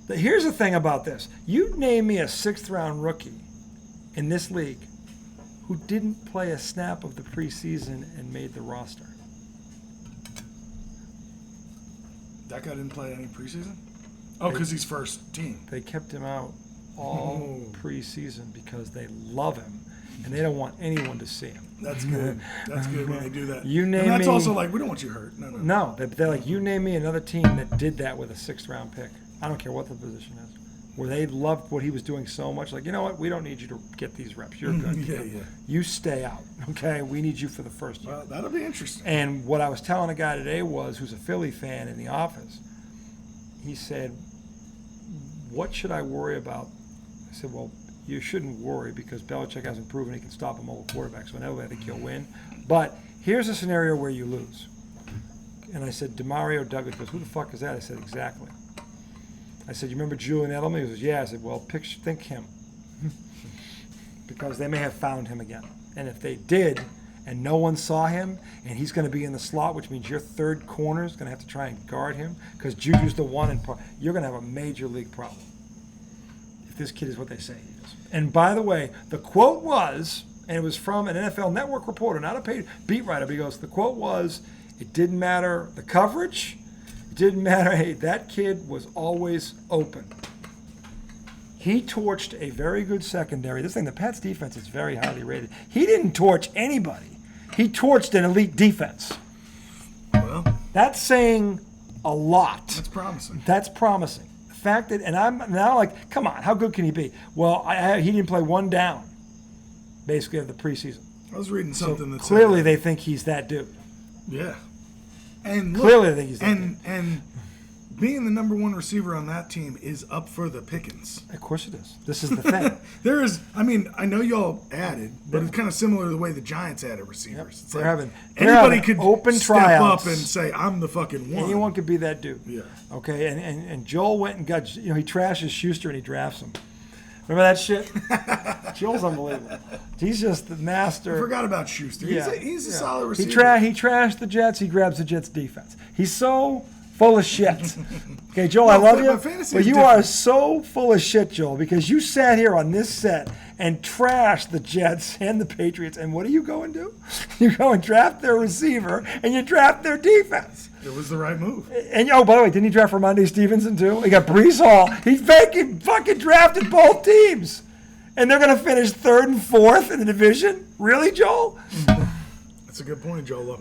But here's the thing about this: you name me a 6th-round rookie in this league who didn't play a snap of the preseason and made the roster. That guy didn't play any preseason? Oh, because he's first team. They kept him out all Oh. preseason because they love him and they don't want anyone to see him. That's good. That's good when they do that. You and name that's me- also like, we don't want you hurt. No. No, they're like, you name me another team that did that with a 6th-round pick. I don't care what the position is. Where they loved what he was doing so much, like, you know what, we don't need you to get these reps. You're good. Yeah, yeah. You stay out, okay? We need you for the first year. Well, that'll be interesting. And what I was telling a guy today who's a Philly fan in the office, he said, what should I worry about? I said, well, you shouldn't worry because Belichick hasn't proven he can stop a mobile quarterback, so inevitably I think he'll win. But here's a scenario where you lose. And I said, Demario Douglas. He goes, who the fuck is that? I said, exactly. I said, you remember Julian Edelman? He goes, yeah. I said, well, think him. Because they may have found him again. And if they did, and no one saw him, and he's going to be in the slot, which means your third corner is going to have to try and guard him, because Juju's the one, and you're going to have a major league problem. If this kid is what they say he is. And by the way, the quote was, and it was from an NFL Network reporter, not a paid beat writer, but he goes, the quote was, it didn't matter the coverage, it didn't matter, hey, that kid was always open. He torched a very good secondary. This thing, the Pats defense is very highly rated. He didn't torch anybody. he torched an elite defense. Well, That's saying a lot. that's promising. That's promising. The fact that, and I'm now like, come on, how good can he be? Well, he didn't play one down, basically, of the preseason. I was reading something that Clearly, said, they think he's that dude. yeah. And look, Clearly, they think he's that dude. and being the number one receiver on that team is up for the pickings. Of course it is. This is the thing. There is, I mean, I know y'all added, but it's kind of similar to the way the Giants added receivers. It's They're like having anybody could open step tryouts. up and say, "I'm the fucking one." Anyone could be that dude. Yeah. Okay, and Joel went and got, he trashes Schuster and he drafts him. Remember that shit? Joel's unbelievable. He's just the master. I forgot about Schuster. He's a solid receiver. He trashed the Jets. He grabs the Jets defense. He's so full of shit. Okay, Joel, I love you, but fantasy but is you different. are so full of shit, Joel, because you sat here on this set and trashed the Jets and the Patriots. And what do you go and do? You go and draft their receiver and you draft their defense. It was the right move. And by the way, didn't he draft Ramondre Stevenson too? He got Brees Hall. He fucking drafted both teams, and they're gonna finish 3rd and 4th in the division. Really, Joel? That's a good point, Jolo.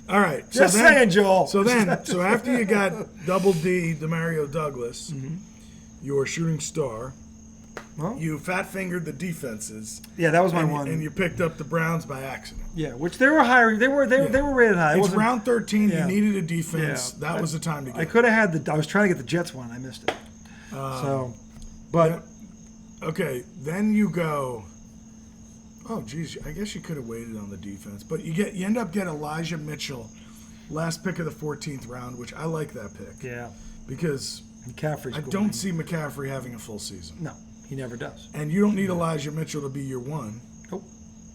All right. Just saying, Joel. So after you got Double D, Demario Douglas, your shooting star, Well, you fat-fingered the defenses. yeah, that was my and, one. and you picked up the Browns by accident. Yeah, which they were hiring. They were rated high. It It's wasn't- round 13. Yeah. You needed a defense. Yeah. That was the time to get I it. could have had I was trying to get the Jets one. I missed it. But Okay, then you go. Oh, geez, I guess you could have waited on the defense, but you end up getting Elijah Mitchell, last pick of the 14th round, which I like that pick yeah, because McCaffrey's. I cool. don't see McCaffrey having a full season, No, he never does. and you don't need Elijah Mitchell to be your one. Nope.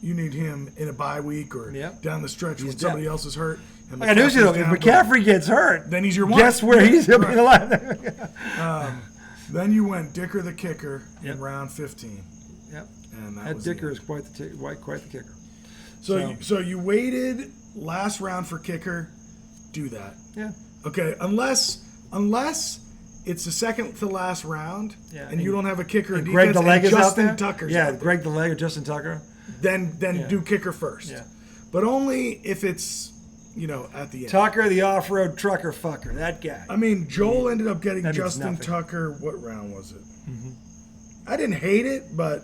You need him in a bye week or Yep. down the stretch when He's somebody depth. else is hurt. And I do see though. If McCaffrey's down, McCaffrey gets hurt, then he's your one. guess where he's he'll be alive. Then you went Dicker the kicker Yep. in round 15, Yep. and that That was Dicker it. is quite the kicker. So you waited last round for kicker. Do that. Yeah. Okay, unless it's the second to last round, Yeah, and you don't have a kicker in Greg defense, the Leg and is out Justin there. Tucker's Yeah, out there, Greg the Leg or Justin Tucker. then Yeah. do kicker first. Yeah. But only if it's at the end. Tucker, the off-road trucker fucker, that guy. I mean, Joel ended up getting That means Justin nothing. Tucker. What round was it? I didn't hate it, but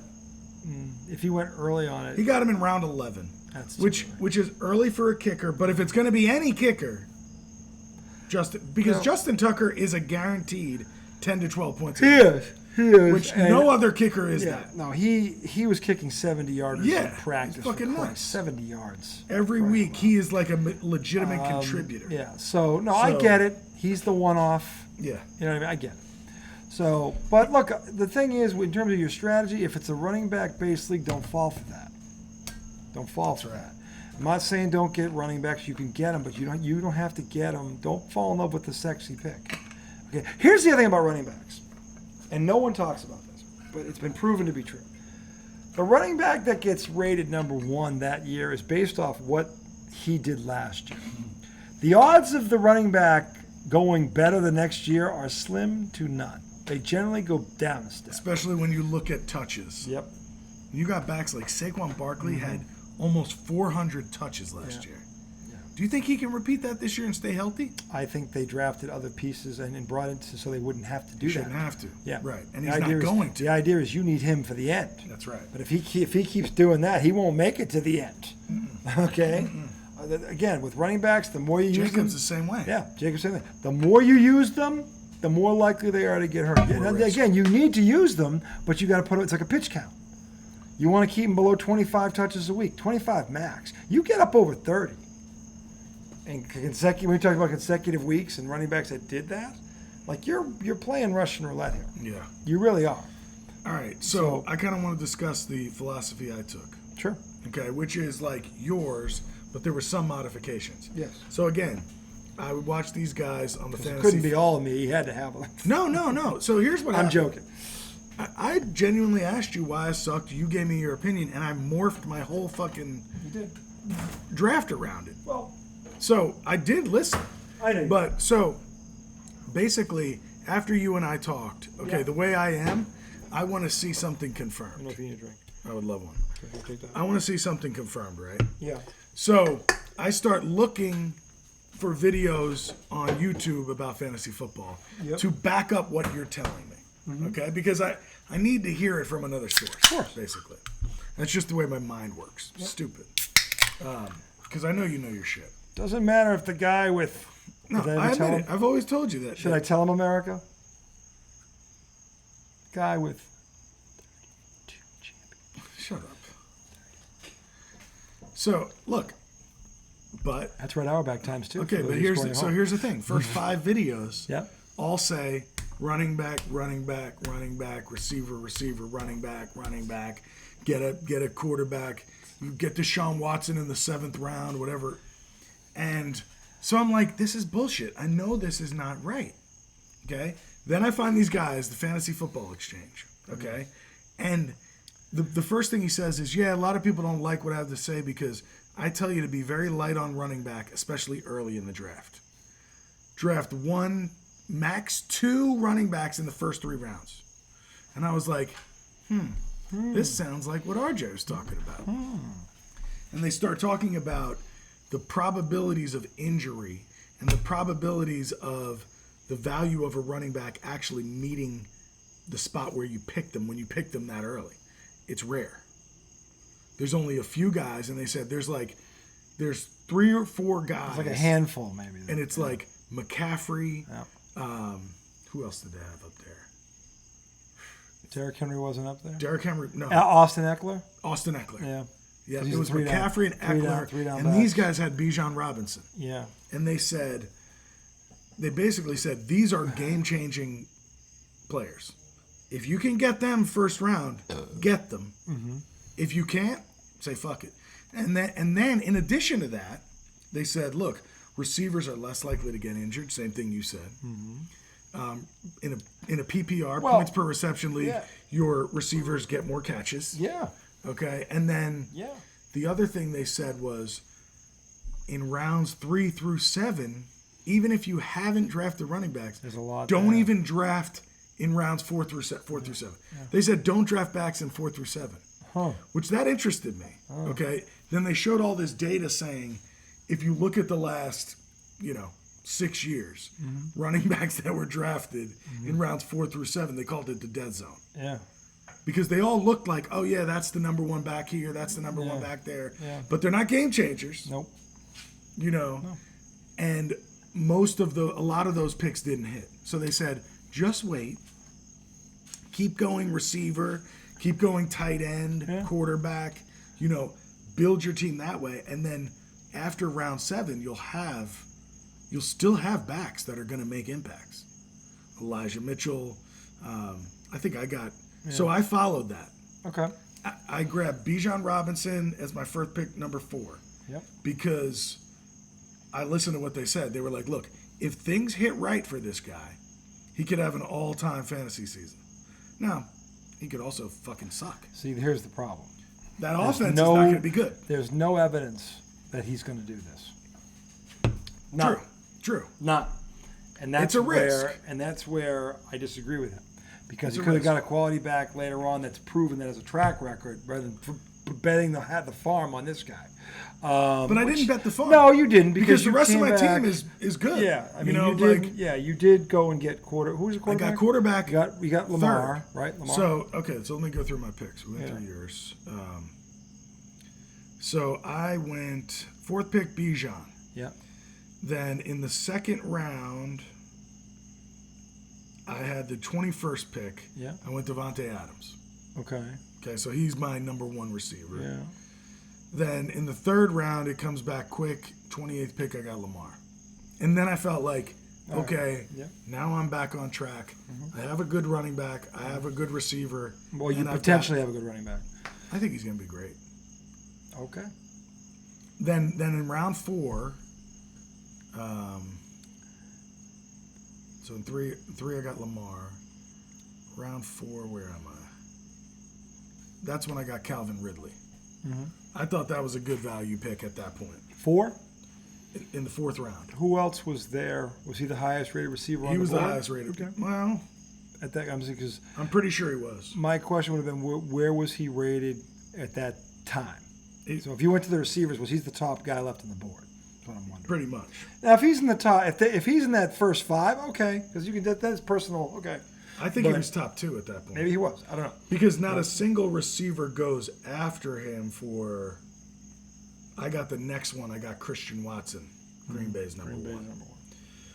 If he went early on it, he got him in round 11, that's which is early for a kicker. But if it's going to be any kicker, Justin Tucker is a guaranteed 10 to 12 points. he is. He is. Which And- no other kicker is Yeah, that. no, he was kicking 70-yarders Yeah, in practice. it's fucking for Christ, nuts. 70 yards. Every week he is like a legitimate contributor. Yeah, so, no, I So- get it. He's the one-off. Yeah. You know what I mean? I get it. So, but look, the thing is, in terms of your strategy, if it's a running back-based league, don't fall for that. Don't fall for that. I'm not saying don't get running backs. You can get them, but you don't have to get them. Don't fall in love with the sexy pick. Okay. Here's the other thing about running backs, and no one talks about this, but it's been proven to be true. The running back that gets rated number 1 that year is based off what he did last year. The odds of the running back going better the next year are slim to none. They generally go down a step. Especially when you look at touches. Yep. You got backs like Saquon Barkley had almost 400 touches last year. Yeah. Do you think he can repeat that this year and stay healthy? I think they drafted other pieces and brought it so they wouldn't have to do He that. shouldn't have to. Yeah. Right. And The he's not idea is- going to. The idea is you need him for the end. That's right. But if he keeps doing that, he won't make it to the end. Okay? Again, with running backs, the more you use them, Jacobs the same way. yeah, Jacob's same thing. The more you use them, the more likely they are to get hurt. More And risk. again, you need to use them, but you got to put it. It's like a pitch count. You want to keep them below 25 touches a week, 25 max. You get up over 30. And when you're talking about consecutive weeks and running backs that did that, like you're playing Russian roulette here. Yeah. You really are. All right. So I kind of want to discuss the philosophy I took. Sure. Okay, which is like yours, but there were some modifications. Yes. So again, I would watch these guys on the It fantasy. couldn't be all of me. He had to have them. No. So here's what I'm happened. joking. I genuinely asked you why I sucked. You gave me your opinion, and I morphed my whole fucking You did. draft around it. Well, So I did listen. I know. But so basically, after you and I talked, okay, Yeah. the way I am, I want to see something I don't know confirmed. if you need a drink. I would love one. Okay, I'll take that. I want to see something confirmed, right? Yeah. So I start looking for videos on YouTube about fantasy football Yep. to back up what you're telling me. Okay? Because I need to hear it from another source, course. basically. That's just the way my mind works. Stupid. Because I know you know your shit. Doesn't matter if the guy with. No, Did I tell admit him? it. I've always told you that. Should I tell him, America? Guy with 32 champions. Shut up. So, look. But That's right, Auerbach times two. okay, but here's the thing. First 5 videos Yeah. all say running back, running back, running back, receiver, receiver, running back, get a quarterback. You get Deshaun Watson in the 7th round, whatever. And so I'm like, this is bullshit. I know this is not right. Okay? Then I find these guys, the Fantasy Football Exchange. Okay? And the first thing he says is, yeah, a lot of people don't like what I have to say because I tell you to be very light on running back, especially early in the draft. Draft 1, max 2 running backs in the first 3 rounds. And I was like, this sounds like what RJ was talking about. And they start talking about the probabilities of injury and the probabilities of the value of a running back actually meeting the spot where you pick them when you pick them that early. It's rare. There's only a few guys, and they said there's 3 or 4 guys. It's like a handful, maybe. And it's like McCaffrey. Yeah. Who else did they have up there? Derrick Henry wasn't up there. Derrick Henry. No. Austin Eckler. Austin Eckler. Yeah. Yeah, 'Cause it he's was a three down- McCaffrey and Eckler. three down and backs. these guys had Bijan Robinson. Yeah. And they basically said, these are game-changing players. If you can get them first round, get them. If you can't, say fuck it. And then in addition to that, they said, look, receivers are less likely to get injured. Same thing you said. In a PPR, Well, points per reception league, yeah. your receivers get more catches. Yeah. Okay, and then Yeah. the other thing they said was, in rounds 3 through 7, even if you haven't drafted running backs, There's a lot don't there. even draft in rounds 4 through 7. They said don't draft backs in 4 through 7, which that interested me. Okay, then they showed all this data saying, if you look at the last, 6 years, running backs that were drafted in rounds 4 through 7, they called it the dead zone. Yeah. Because they all looked like, oh yeah, that's the number 1 back here, that's the number 1 back there. Yeah. But they're not game changers. Nope. And a lot of those picks didn't hit. So they said, just wait. Keep going receiver, keep going tight end, quarterback, build your team that way. And then after round 7, you'll still have backs that are going to make impacts. Elijah Mitchell, I think I got. So I followed that. Okay. I grabbed Bijan Robinson as my first pick, number 4. Yep. Because I listened to what they said. They were like, look, if things hit right for this guy, he could have an all-time fantasy season. Now, he could also fucking suck. See, here's the problem. That offense is not going to be good. There's no evidence that he's going to do this. None. True. None. And that's It's a risk. and that's where I disagree with him. Because It's he a could have risk. got a quality back later on that's proven that has a track record rather than betting the farm on this guy. But I didn't bet the farm. No, you didn't because the you rest of came my back, team is good. Yeah, I mean, you did. Yeah, you did go and get who's the I quarterback? got quarterback. You got Lamar, third. right? Lamar. So let me go through my picks. We went through yours. So I went 4th pick Bijan. Yeah. Then in the 2nd round, I had the 21st pick. Yeah. I went Devontae Adams. Okay. Okay, so he's my number 1 receiver. Yeah. Then in the 3rd round, it comes back quick. 28th pick, I got Lamar. And then I felt like, okay, Yeah. now I'm back on track. I have a good running back. I have a good receiver. Well, you and potentially have a good running back. I think he's going to be great. Okay. Then in round 4, so in three I got Lamar. Round 4, where am I? That's when I got Calvin Ridley. I thought that was a good value pick at that point. 4? In the 4th round. Who else was there? Was he the highest rated receiver on the board? He was the highest rated. Okay. Well, At that, because I'm pretty sure he was. my question would have been, where was he rated at that time. He- So if you went to the receivers, was he's the top guy left on the board? That's what I'm wondering. Pretty much. Now, if he's in the top, if he's in that first 5, okay, because you can that's personal. Okay, I think he But- was top 2 at that point. maybe he was. I don't know. Because not a single receiver goes after him for. I got the next one. I got Christian Watson, Green Bay's number Green Bay's one. number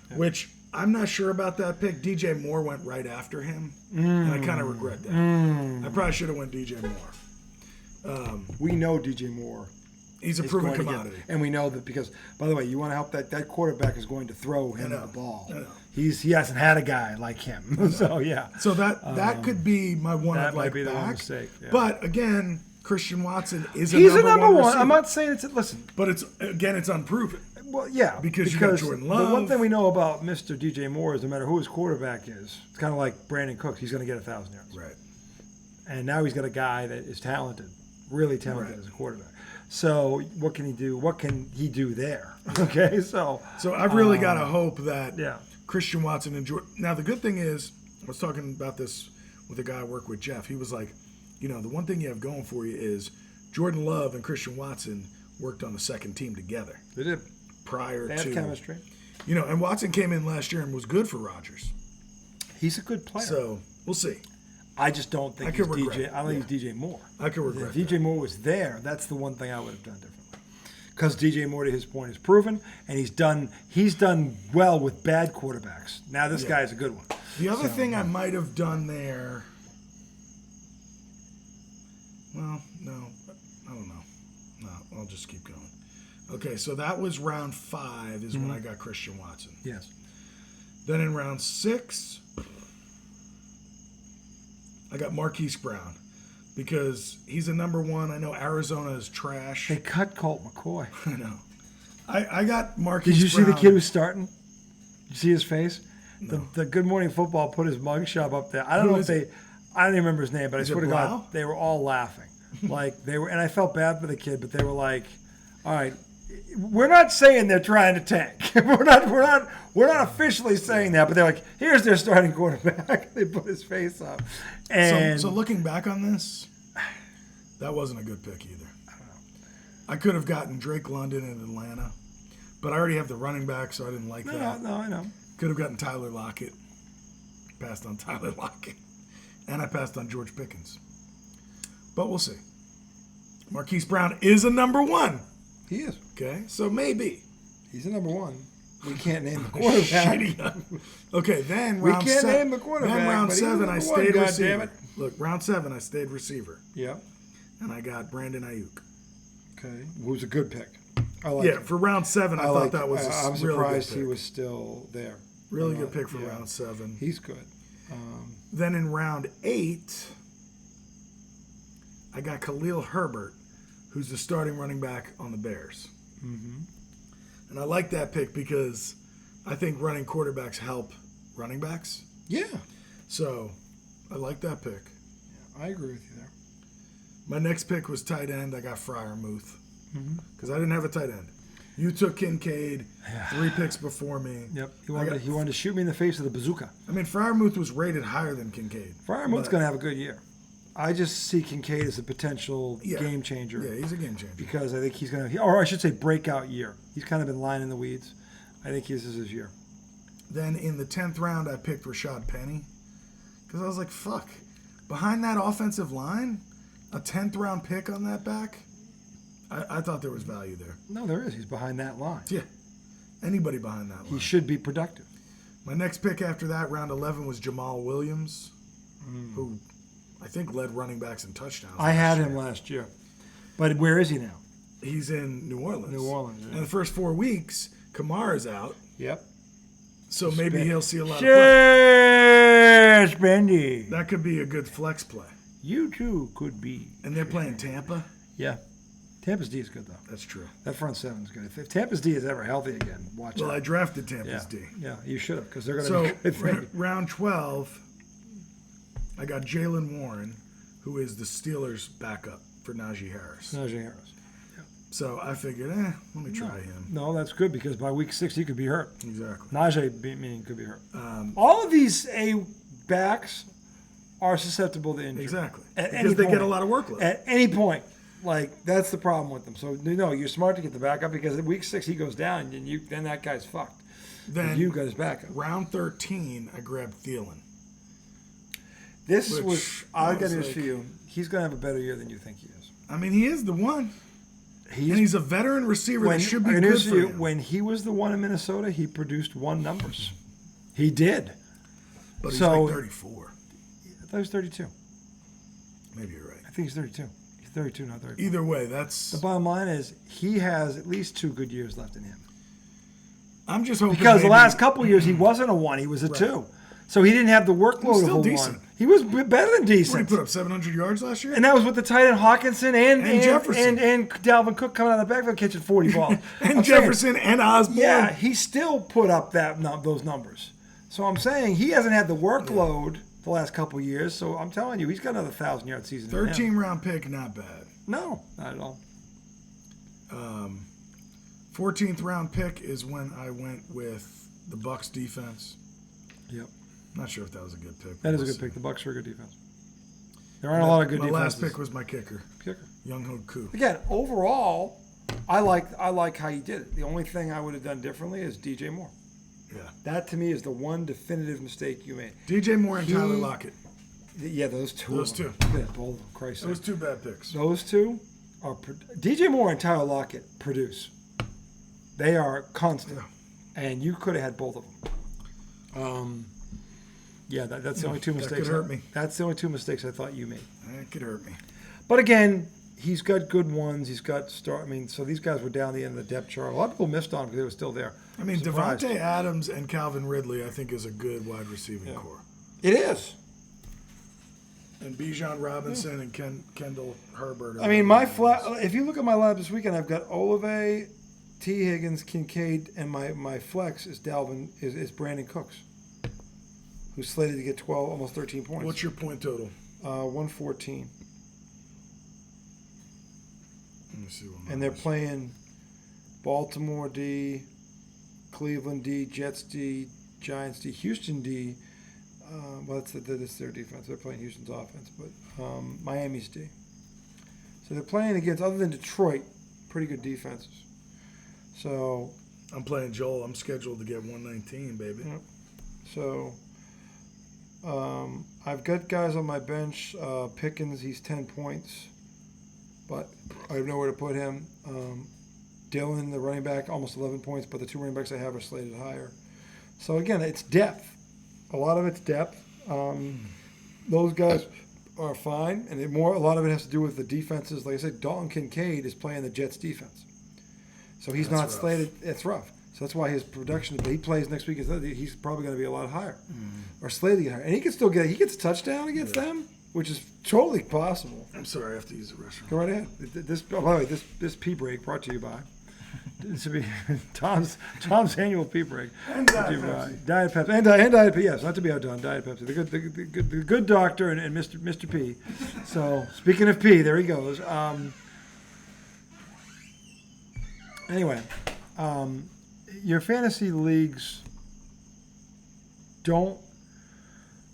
1. Which I'm not sure about that pick. DJ Moore went right after him, and I kind of regret that. I probably should have went DJ Moore. We know DJ Moore. He's a is proven going to get- commodity. and we know that because, by the way, you want to help that quarterback is going to throw him know. the ball. I know. He hasn't had a guy like him. So yeah, So that could be my one that I'd might like be the one back. mistake. Yeah. But again, Christian Watson is he's a a number one. receiver. I'm not saying it's listen. But it's unproven. Well, yeah, Because you got Jordan the one Love. thing we know about Mr. DJ Moore is no matter who his quarterback is, it's kind of like Brandon Cooks. He's going to get 1,000 yards. Right. And now he's got a guy that is talented, really talented Right. as a quarterback. So what can he do? What can he do there? Okay, so So I've really got to hope that yeah, Christian Watson and Jordan. Now the good thing is, I was talking about this with a guy I work with, Jeff. He was like, the one thing you have going for you is Jordan Love and Christian Watson worked on the second team together they did. prior They to have chemistry. and Watson came in last year and was good for Rodgers. He's a good player. So we'll see. I just don't think I he's could regret DJ. it, I don't think he's DJ Moore. I could regret If DJ Moore was there, that's the one thing I would have done differently. Because DJ Moore, to his point, is proven, and he's done well with bad quarterbacks. Now this guy is a good one. The other So, thing I might have done there, well, no, I don't know. No, I'll just keep going. Okay, so that was round 5 is when I got Christian Watson. Yes. Then in round 6, I got Marquise Brown because he's a number 1. I know Arizona is trash. They cut Colt McCoy. I know. I got Marquise Did you see Brown. the kid who's starting? Did you see his face? The Good Morning Football put his mugshot up there. I don't Who know if is they. I don't even remember his name, but Is I it swear to Blau? God, they were all laughing. Like they were, and I felt bad for the kid, but they were like, "All right, we're not saying they're trying to tank. we're not officially saying that, but they're like, here's their starting quarterback." They put his face up, and So looking back on this, that wasn't a good pick either. I could have gotten Drake London in Atlanta, but I already have the running back, so I didn't like that. no, I know. Could have gotten Tyler Lockett. Passed on Tyler Lockett. And I passed on George Pickens. But we'll see. Marquise Brown is a number 1. He is. Okay, so maybe. He's a number 1. We can't name the quarterback. Shitty. Okay, then We round can't 7. name the quarterback, Then round but he's 7, number I one, stayed God receiver. damn it. Look, round 7, I stayed receiver. Yeah. And I got Brandon Ayuk. Okay. Who's a good pick. I like Yeah, him. for round 7, I thought like that was him. a I'm really good surprised pick. he was still there. Really good pick for yeah. round 7. He's good. Then in round 8, I got Khalil Herbert, who's the starting running back on the Bears. Mm-hmm. And I like that pick because I think running quarterbacks help running backs. Yeah. So I like that pick. I agree with you there. My next pick was tight end. I got Freiermuth because I didn't have a tight end. You took Kincaid 3 picks before me. Yep. He wanted to shoot me in the face with a bazooka. I mean, Freiermuth was rated higher than Kincaid. Fryermuth's but- going to have a good year. I just see Kincaid as a potential Yeah. game changer. Yeah, he's a game changer. Because I think he's going to, or I should say breakout year. He's kind of been lying in the weeds. I think this is his year. Then in the 10th round, I picked Rashad Penny because I was like, fuck. Behind that offensive line, a 10th round pick on that back, I thought there was value there. No, there is. He's behind that line. Yeah. Anybody behind that He line. should be productive. My next pick after that, round 11, was Jamal Williams, who I think led running backs in touchdowns. I had last him year. last year. But where is he now? He's in New Orleans. New Orleans, yeah. And the first 4 weeks, Kamara's out, Yep. so maybe he'll see a lot of play. Spendy. That could be a good flex play. You too could be. And they're playing Tampa. Yeah. Tampa's D is good, though. That's true. That front seven is good. If Tampa's D is ever healthy again, watch Well, I out. drafted Tampa's Yeah. D. Yeah, you should have, because they're going to So be good. thing. round 12, I got Jalen Warren, who is the Steelers' backup for Najee Harris. Najee Harris. So I figured, let me try him. No, that's good, because by week 6, he could be hurt. Exactly. Najee, meaning, could be hurt. All of these A backs are susceptible to injury. Exactly. At Because any they get a point. lot of workload. At any point. Like, that's the problem with them. So, no, you're smart to get the backup because at week 6 he goes down, and then that guy's fucked. Then You got his backup. round 13, I grabbed Thielen. This Which was, I I was got news like- for you. He's going to have a better year than you think he is. I mean, he is the one. And he's a veteran receiver that should be I got good news for for you. him. When he was the one in Minnesota, he produced 1 numbers. He did. But he's so- like 34. I thought he was 32. Maybe you're right. I think he's 32. He's 32, not 34. Either way, that's. The bottom line is he has at least 2 good years left in him. I'm just hoping. Because the maybe- last couple years he wasn't a 1, he was a 2. So he didn't have the workload still of a decent. 1. He was better than What, he decent. put up 700 yards last year? And that was with the tight end Hawkinson and Jefferson. and Dalvin Cook coming out of the backfield catching 40 balls. And I'm saying, Jefferson and Osborne. yeah, he still put up those numbers. So I'm saying he hasn't had the workload the last couple years. So I'm telling you, he's got another 1,000-yard season. in him. 13-round pick, not bad. No, not at all. 14th round pick is when I went with the Bucks defense. Yep, Not sure if that was a good pick. that is a good pick. The Bucks are a good defense. There aren't a lot of good My defenses. last pick was my kicker, Kicker. Young Ho Koo. Again, overall, I like how you did it. The only thing I would have done differently is DJ Moore. Yeah. That to me is the one definitive mistake you made. DJ Moore and He- Tyler Lockett. Yeah, those two. Those of them. two. Yeah, both of them. Christ. Those 2 bad picks. Those two are DJ Moore and Tyler Lockett produce. They are constant, and you could have had both of them. Yeah, that's the only 2 That mistakes. could hurt me. That's the only 2 mistakes I thought you made. That could hurt me. But again, he's got good ones. He's got I mean, so these guys were down the end of the depth chart. A lot of people missed on him because they were still there. I mean, Surprised. Devontae Adams and Calvin Ridley, I think, is a good wide receiving core. It is. And Bijan Robinson and Kendall Herbert. I mean, my if you look at my lab this weekend, I've got Olave, T. Higgins, Kincaid, and my flex is is Brandon Cooks, who's slated to get 12, almost 13 points. What's your point total? 114. Let me see what And they're playing Baltimore D, Cleveland D, Jets D, Giants D, Houston D. Well, that's their defense. They're playing Houston's offense, but Miami's D. So they're playing against, other than Detroit, pretty good defenses. So, I'm playing Joel. I'm scheduled to get 119, baby. Yep. so I've got guys on my bench. Pickens, he's 10 points, but I have nowhere to put him. Dillon, the running back, almost 11 points, but the 2 running backs I have are slated higher. So again, it's depth. A lot of it's depth. Those guys are fine, and a lot of it has to do with the defenses. Like I said, Dalton Kincaid is playing the Jets defense, so he's not rough. slated. It's rough. So that's why his production. But he plays next week. He's probably going to be a lot higher, or slated to get higher, and he can still get. He gets a touchdown against them, which is totally possible. I'm sorry, I have to use the restroom. Go right ahead. By the way, this pee break brought to you by. This should be Tom's annual pee break. And Brought to you by Diet Pepsi and Diet Pepsi. Yes, not to be outdone. Diet Pepsi, the good doctor and Mr. P. So speaking of P, there he goes. Anyway, your fantasy leagues don't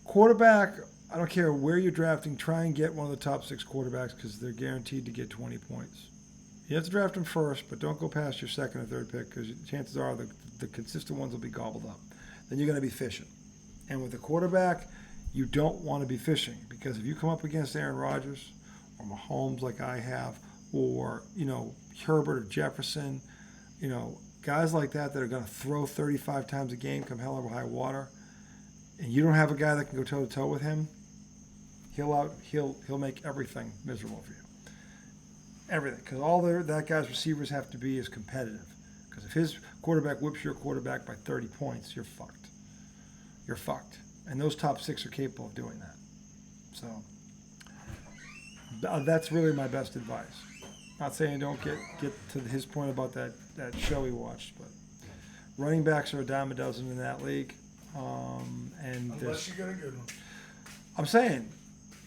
quarterback. I don't care where you're drafting. Try and get one of the top 6 quarterbacks because they're guaranteed to get 20 points. You have to draft them first, but don't go past your 2nd or 3rd pick because chances are the consistent ones will be gobbled up. Then you're going to be fishing. And with a quarterback, you don't want to be fishing because if you come up against Aaron Rodgers or Mahomes like I have, or Herbert or Jefferson, guys like that are going to throw 35 times a game, come hell or high water, and you don't have a guy that can go toe to toe with him, he'll make everything miserable for you. Everything, because all that guy's receivers have to be is competitive. Because if his quarterback whips your quarterback by 30 points, you're fucked. You're fucked. And those top 6 are capable of doing that. So that's really my best advice. Not saying don't get to his point about that show he watched, but running backs are a dime a dozen in that league. Unless you get a good one. I'm saying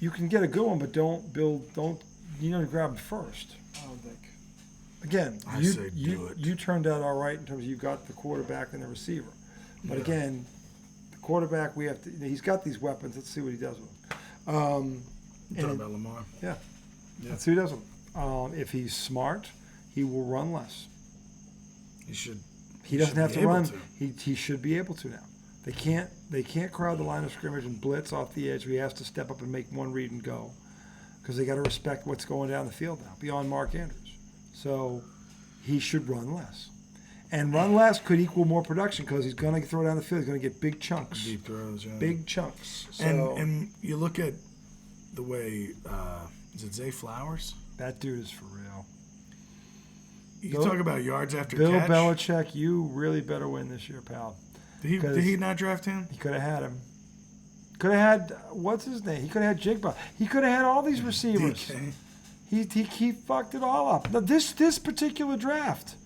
you can get a good one, but don't grab them first. I don't think. Again, I say do it. you turned out all right in terms of you got the quarterback and the receiver. But again, the quarterback, he's got these weapons. Let's see what he does with them. You talking about Lamar? Yeah. Yeah. That's who doesn't. If he's smart, he will run less. He should. He doesn't should have be to able run. to. He should be able to now. They can't crowd the line of scrimmage and blitz off the edge. He has to step up and make one read and go, because they got to respect what's going down the field now beyond Mark Andrews. So he should run less, and run less could equal more production because he's going to throw down the field. He's going to get big chunks, Deep throws, yeah. big chunks. So And you look at the way is it Zay Flowers? that dude is for real. You Bill- talk about yards after Bill catch. Belichick, you really better win this year, pal. Did he not draft him? He could have had him. Could have had what's his name? He could have had Jigba. He could have had all these receivers. DK. He fucked it all up. Now, this particular draft,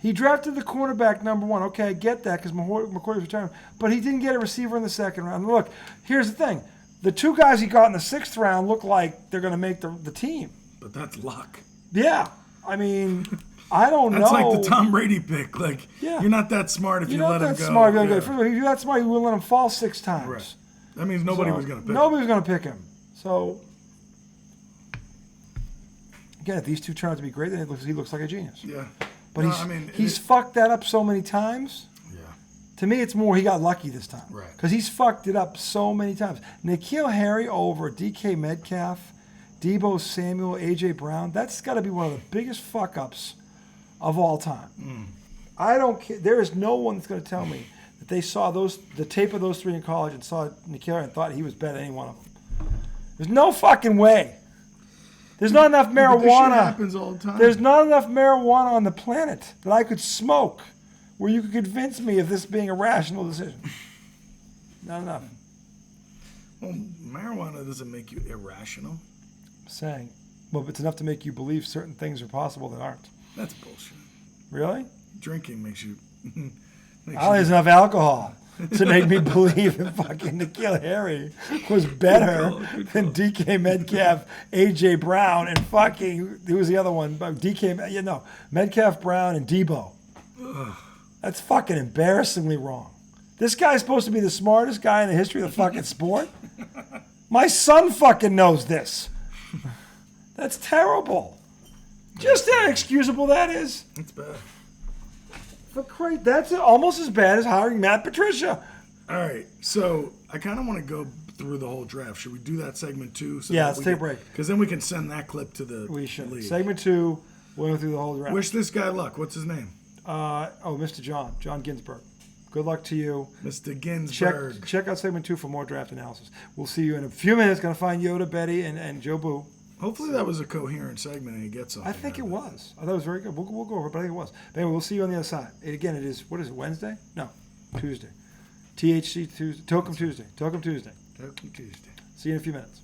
he drafted the cornerback number 1. Okay, I get that because McCoy was retiring, but he didn't get a receiver in the second round. Look, here's the thing: the 2 guys he got in the 6th round look like they're going to make the team. But that's luck. Yeah, I mean, I don't know. That's like the Tom Brady pick. Like, Yeah. you're not that smart if you You're let not him that go. smart. Yeah. First of all, if you're that smart, you wouldn't let him fall 6 times. Right. That means nobody So, was going to pick him. Nobody was going to pick him. So, again, if these 2 turn out to be great, then he looks like a genius. Yeah. But No, he's I mean, he's fucked that up so many times. Yeah. To me, it's more he got lucky this time. Right. Because he's fucked it up so many times. N'Keal Harry over DK Metcalf, Debo Samuel, A.J. Brown. That's got to be one of the biggest fuck-ups of all time. I don't care. There is no one that's going to tell me that they saw the tape of those 3 in college and saw N'Keal and thought he was better than any one of them. There's no fucking way. There's not enough But this shit marijuana. happens all the time. There's not enough marijuana on the planet that I could smoke where you could convince me of this being a rational decision. Not enough. Well, marijuana doesn't make you irrational. I'm saying. Well, it's enough to make you believe certain things are possible that aren't. That's bullshit. Really? Drinking makes you. There's enough alcohol to make me believe that fucking N'Keal Harry was better Good than DK Metcalf, AJ Brown, and fucking who was the other one? Metcalf, Brown, and Debo. That's fucking embarrassingly wrong. This guy's supposed to be the smartest guy in the history of the fucking sport. My son fucking knows this. That's terrible. Just how excusable that is. It's bad. That's almost as bad as hiring Matt Patricia. All right, so I kind of want to go through the whole draft. Should we do that segment 2? So Yeah, let's take a break. Because then we can send that clip to the We should. league. Segment 2, we'll go through the whole draft. Wish this guy luck. What's his name? Mr. John Ginsburg. Good luck to you. Mr. Ginsburg. Check out segment 2 for more draft analysis. We'll see you in a few minutes. Going to find Yoda, Betty, and Joe Boo. Hopefully that was a coherent segment and you get something. I think out it of was. I thought it was very good. We'll go over it, but I think it was. But anyway, we'll see you on the other side. Again, it is, what is it, Wednesday? No, Tuesday. THC Tuesday. Tokum Tuesday. Turkey Tuesday. See you in a few minutes.